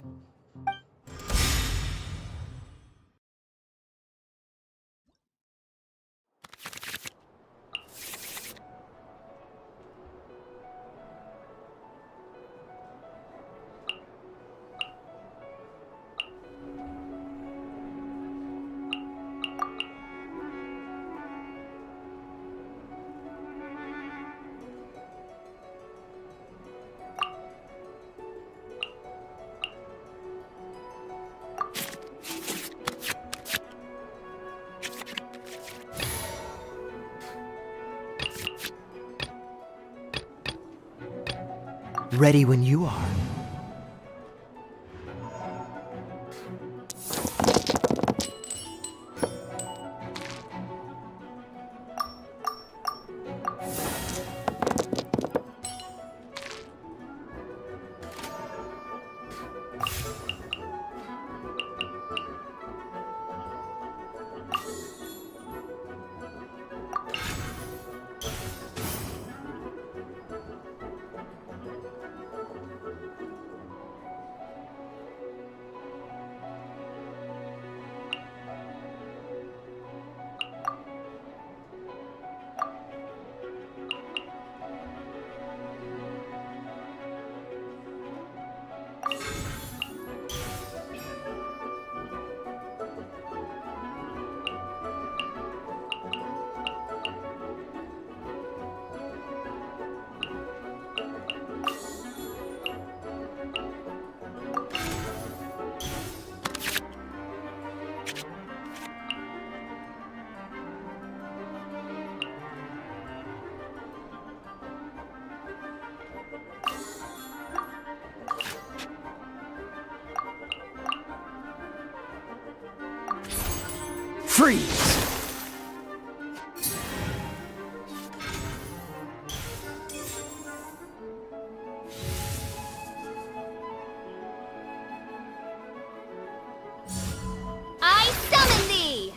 Ready when you are. Freeze! I summon thee!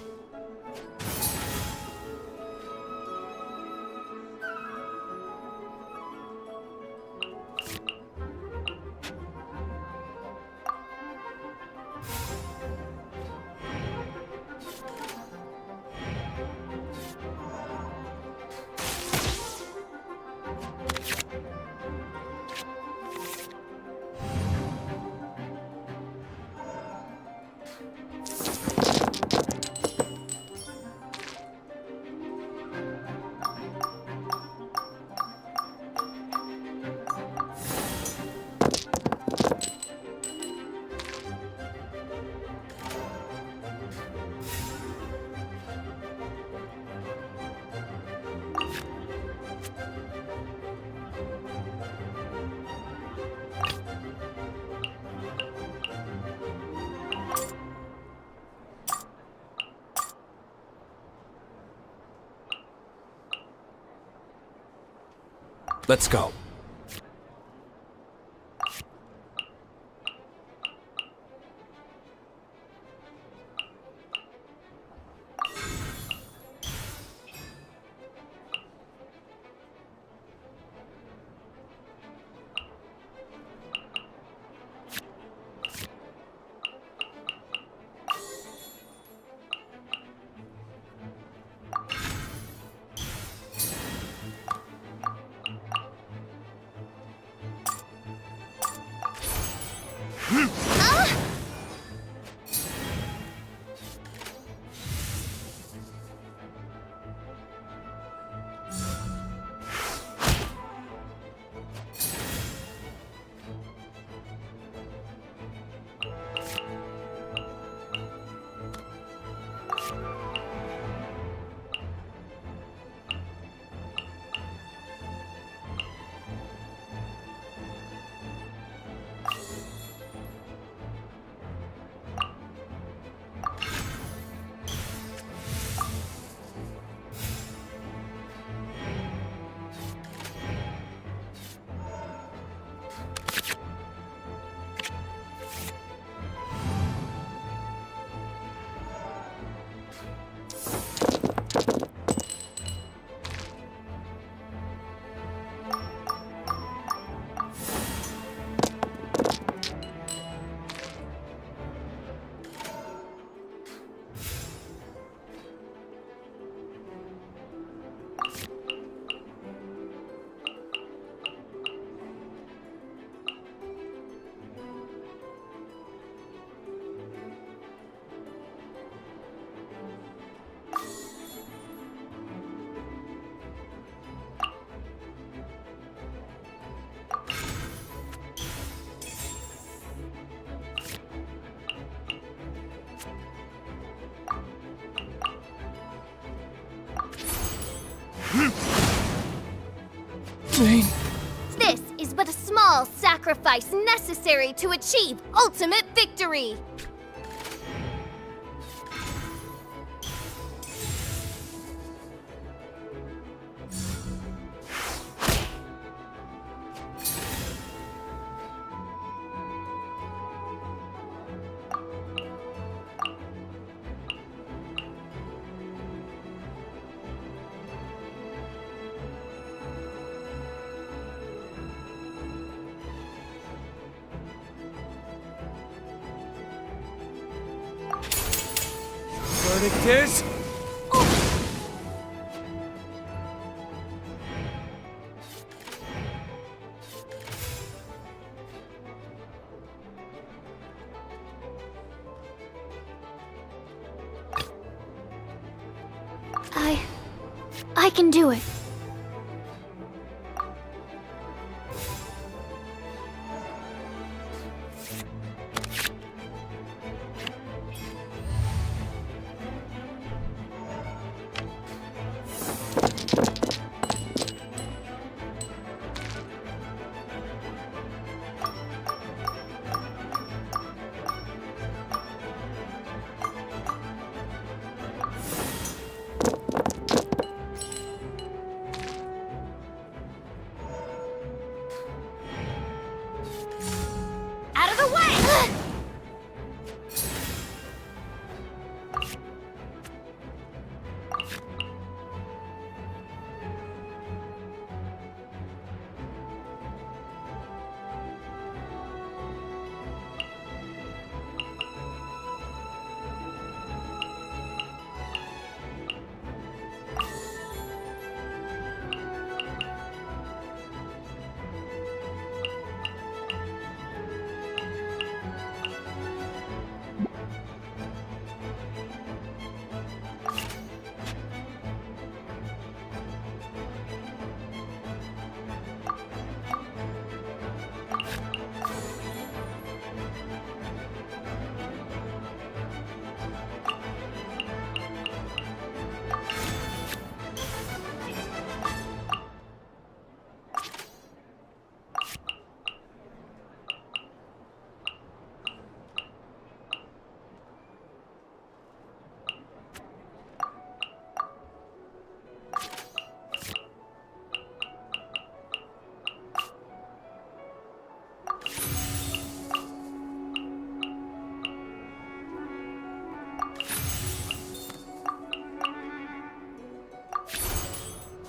Let's go. but a small sacrifice necessary to achieve ultimate victory. Verdict is... I can do it. Out of the way!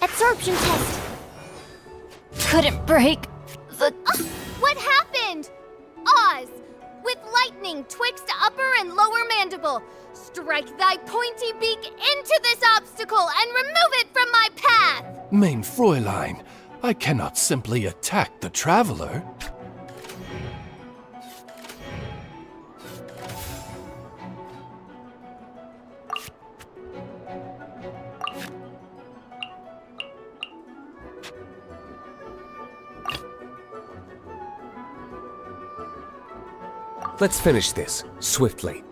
Absorption test. Couldn't break the... What happened? Oz, with lightning twixt upper and lower mandible, strike thy pointy beak into this obstacle and remove it from my path! Mein Fräulein, I cannot simply attack the traveler. Let's finish this, swiftly.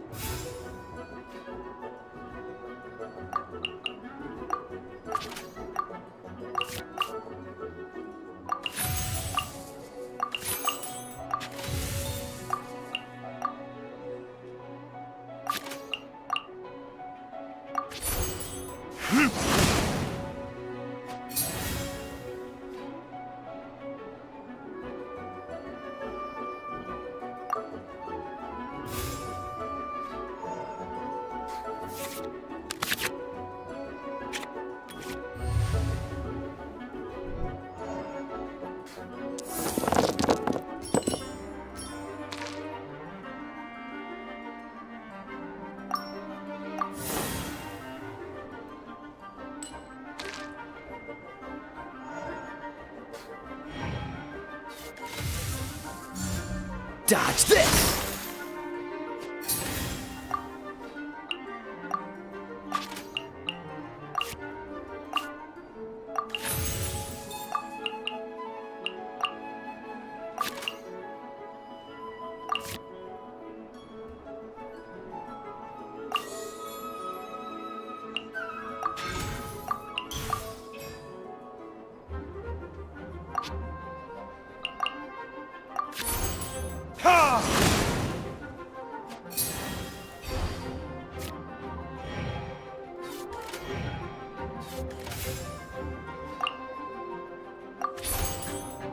Dodge this!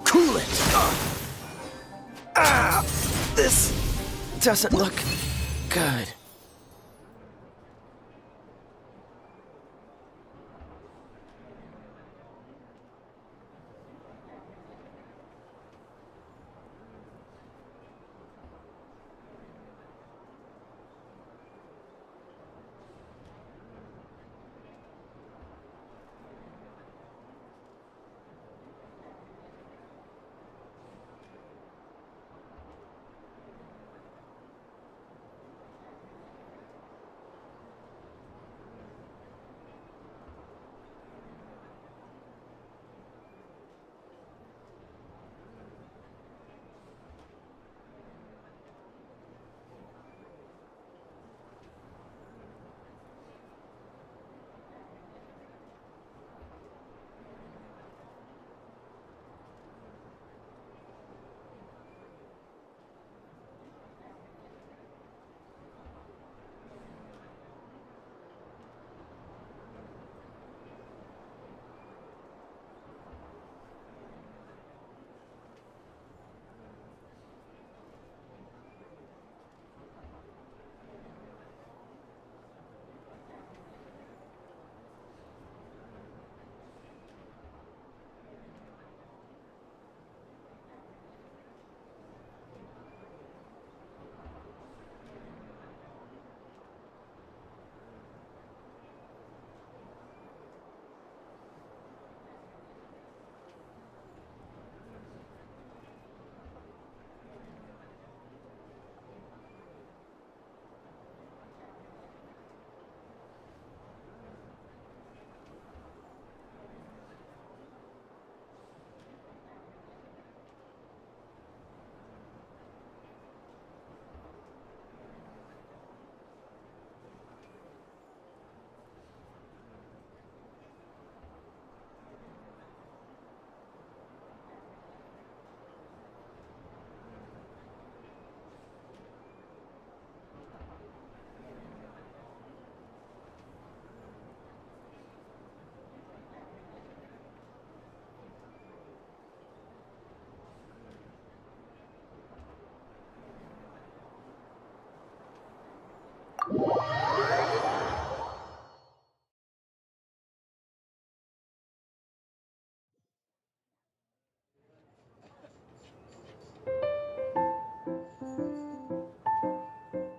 Cool it! This doesn't look good.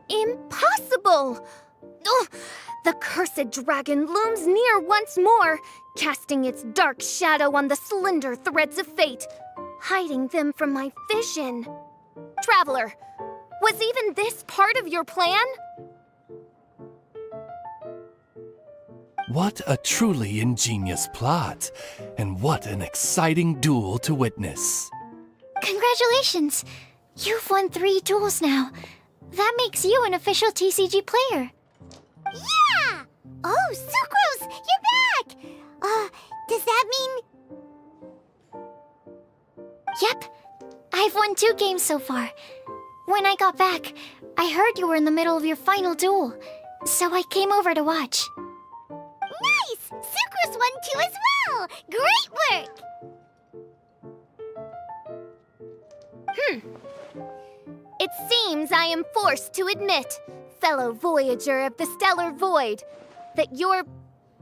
Impossible! Ugh! The cursed dragon looms near once more, casting its dark shadow on the slender threads of fate, hiding them from my vision. Traveler, was even this part of your plan? What a truly ingenious plot, and what an exciting duel to witness. Congratulations! You've won 3 duels now. That makes you an official TCG player. Yeah! Oh, Sucrose, you're back! Does that mean... Yep. I've won 2 games so far. When I got back, I heard you were in the middle of your final duel, so I came over to watch. Nice! Sucrose won 2 as well! Great work! It seems I am forced to admit, fellow voyager of the stellar void, that your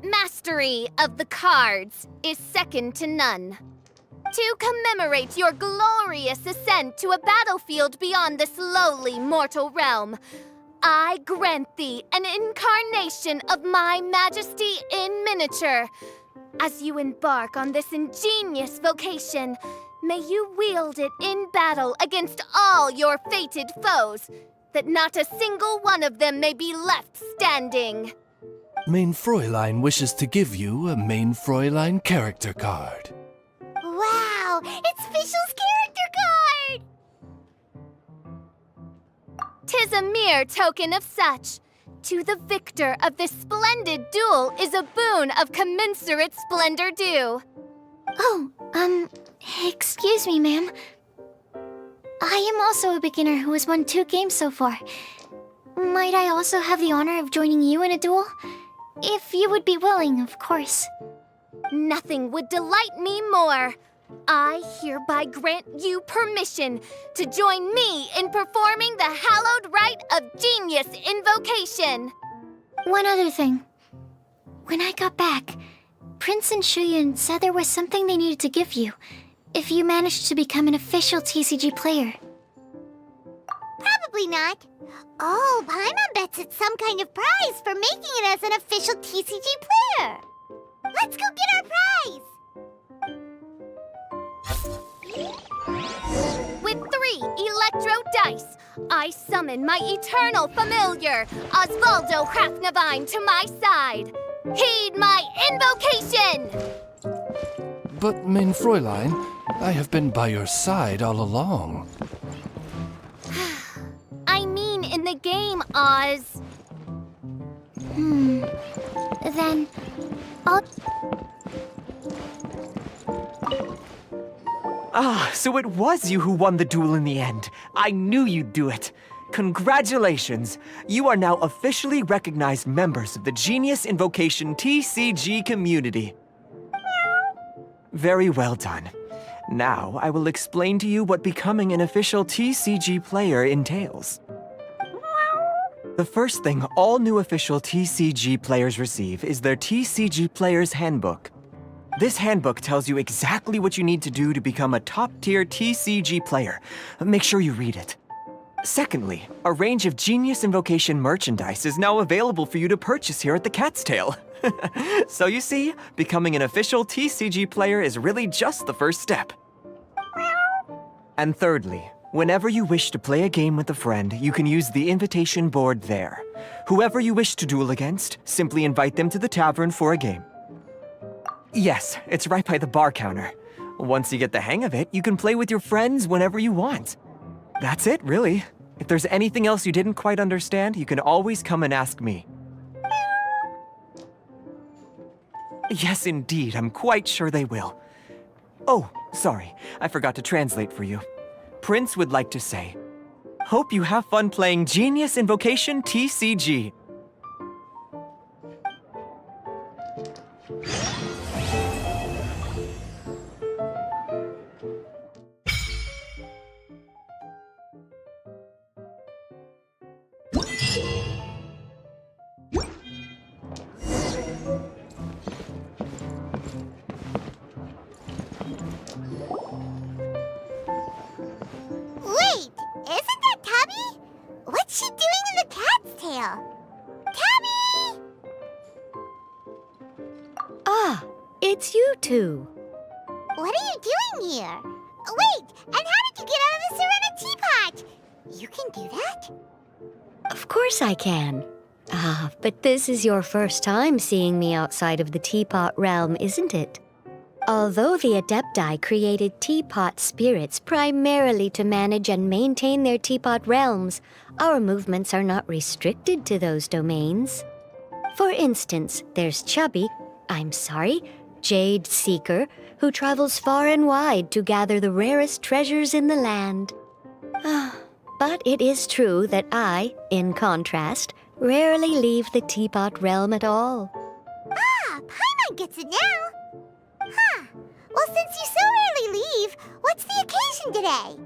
mastery of the cards is second to none. To commemorate your glorious ascent to a battlefield beyond this lowly mortal realm, I grant thee an incarnation of my majesty in miniature. As you embark on this ingenious vocation, may you wield it in battle against all your fated foes, that not a single one of them may be left standing. Main Fräulein wishes to give you a Main Fräulein character card. Wow! It's Fischl's character card! 'Tis a mere token of such. To the victor of this splendid duel is a boon of commensurate splendor due. Oh, excuse me, ma'am. I am also a beginner who has won 2 games so far. Might I also have the honor of joining you in a duel? If you would be willing, of course. Nothing would delight me more. I hereby grant you permission to join me in performing the hallowed rite of genius invocation. One other thing. When I got back, Prince and Shuyan said there was something they needed to give you if you managed to become an official TCG player. Probably not. Oh, Paimon bets it's some kind of prize for making it as an official TCG player. Let's go get our prize! With 3 electro dice, I summon my eternal familiar, Osvaldo Hrafnavine, to my side. Heed my invocation! But, mein Fräulein, I have been by your side all along. I mean in the game, Oz. Then, I'll... Ah, so it was you who won the duel in the end. I knew you'd do it. Congratulations! You are now officially recognized members of the Genius Invocation TCG community. Very well done. Now, I will explain to you what becoming an official TCG player entails. The first thing all new official TCG players receive is their TCG Player's Handbook. This handbook tells you exactly what you need to do to become a top-tier TCG player. Make sure you read it. Secondly, a range of Genius Invocation merchandise is now available for you to purchase here at the Cat's Tail. So you see, becoming an official TCG player is really just the first step. And thirdly, whenever you wish to play a game with a friend, you can use the invitation board there. Whoever you wish to duel against, simply invite them to the tavern for a game. Yes, it's right by the bar counter. Once you get the hang of it, you can play with your friends whenever you want. That's it, really. If there's anything else you didn't quite understand, you can always come and ask me. Yes, indeed, I'm quite sure they will. Oh, sorry, I forgot to translate for you. Prince would like to say, hope you have fun playing Genius Invocation TCG. Wait, isn't that Tabby? What's she doing in the Cat's Tail? Tabby! Ah, it's you two. What are you doing here? Wait, and how did you get out of the Serena teapot? You can do that? Of course I can. Ah, but this is your first time seeing me outside of the teapot realm, isn't it? Although the Adepti created teapot spirits primarily to manage and maintain their teapot realms, our movements are not restricted to those domains. For instance, there's Jade Seeker, who travels far and wide to gather the rarest treasures in the land. But it is true that I, in contrast, rarely leave the teapot realm at all. Ah, Paimon gets it now. Huh. Well, since you so rarely leave, what's the occasion today?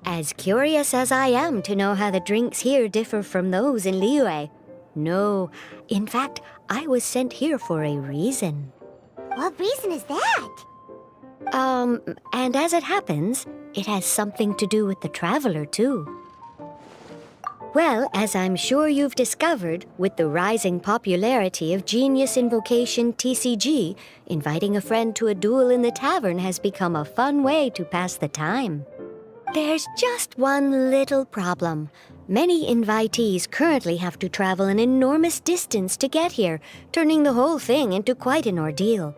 As curious as I am to know how the drinks here differ from those in Liyue. No, in fact, I was sent here for a reason. What reason is that? And as it happens, it has something to do with the Traveler, too. Well, as I'm sure you've discovered, with the rising popularity of Genius Invocation TCG, inviting a friend to a duel in the tavern has become a fun way to pass the time. There's just one little problem. Many invitees currently have to travel an enormous distance to get here, turning the whole thing into quite an ordeal.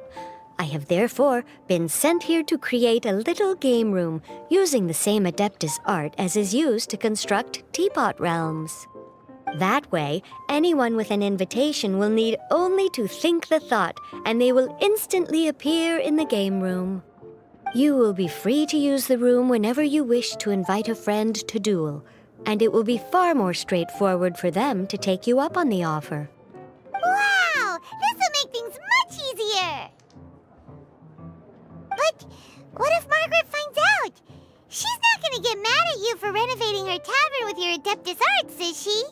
I have therefore been sent here to create a little game room using the same Adeptus art as is used to construct teapot realms. That way, anyone with an invitation will need only to think the thought, and they will instantly appear in the game room. You will be free to use the room whenever you wish to invite a friend to duel, and it will be far more straightforward for them to take you up on the offer. Wow! This will make things much easier! But what if Margaret finds out? She's not gonna get mad at you for renovating her tavern with your Adeptus Arts, is she?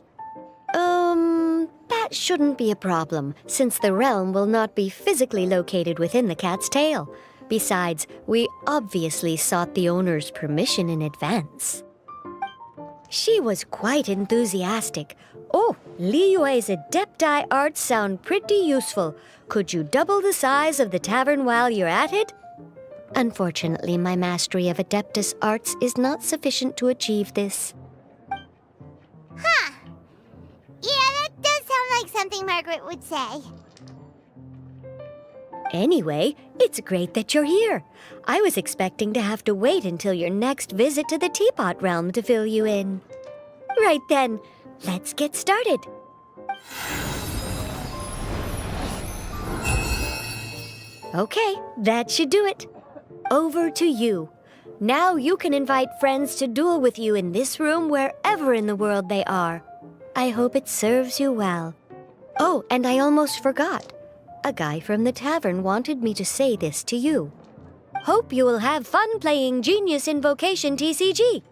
That shouldn't be a problem, since the realm will not be physically located within the cat's tail. Besides, we obviously sought the owner's permission in advance. She was quite enthusiastic. Oh, Liyue's Adepti arts sound pretty useful. Could you double the size of the tavern while you're at it? Unfortunately, my mastery of Adeptus arts is not sufficient to achieve this. Huh. Yeah, that does sound like something Margaret would say. Anyway, it's great that you're here. I was expecting to have to wait until your next visit to the Teapot Realm to fill you in. Right then, let's get started. Okay, that should do it. Over to you. Now you can invite friends to duel with you in this room wherever in the world they are. I hope it serves you well. Oh, and I almost forgot. A guy from the tavern wanted me to say this to you. Hope you will have fun playing Genius Invocation TCG.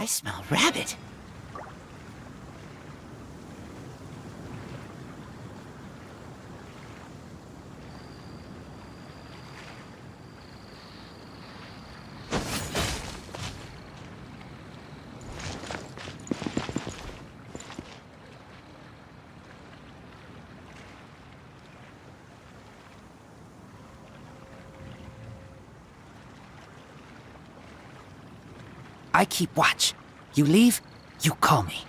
I smell rabbit. I keep watch. You leave, you call me.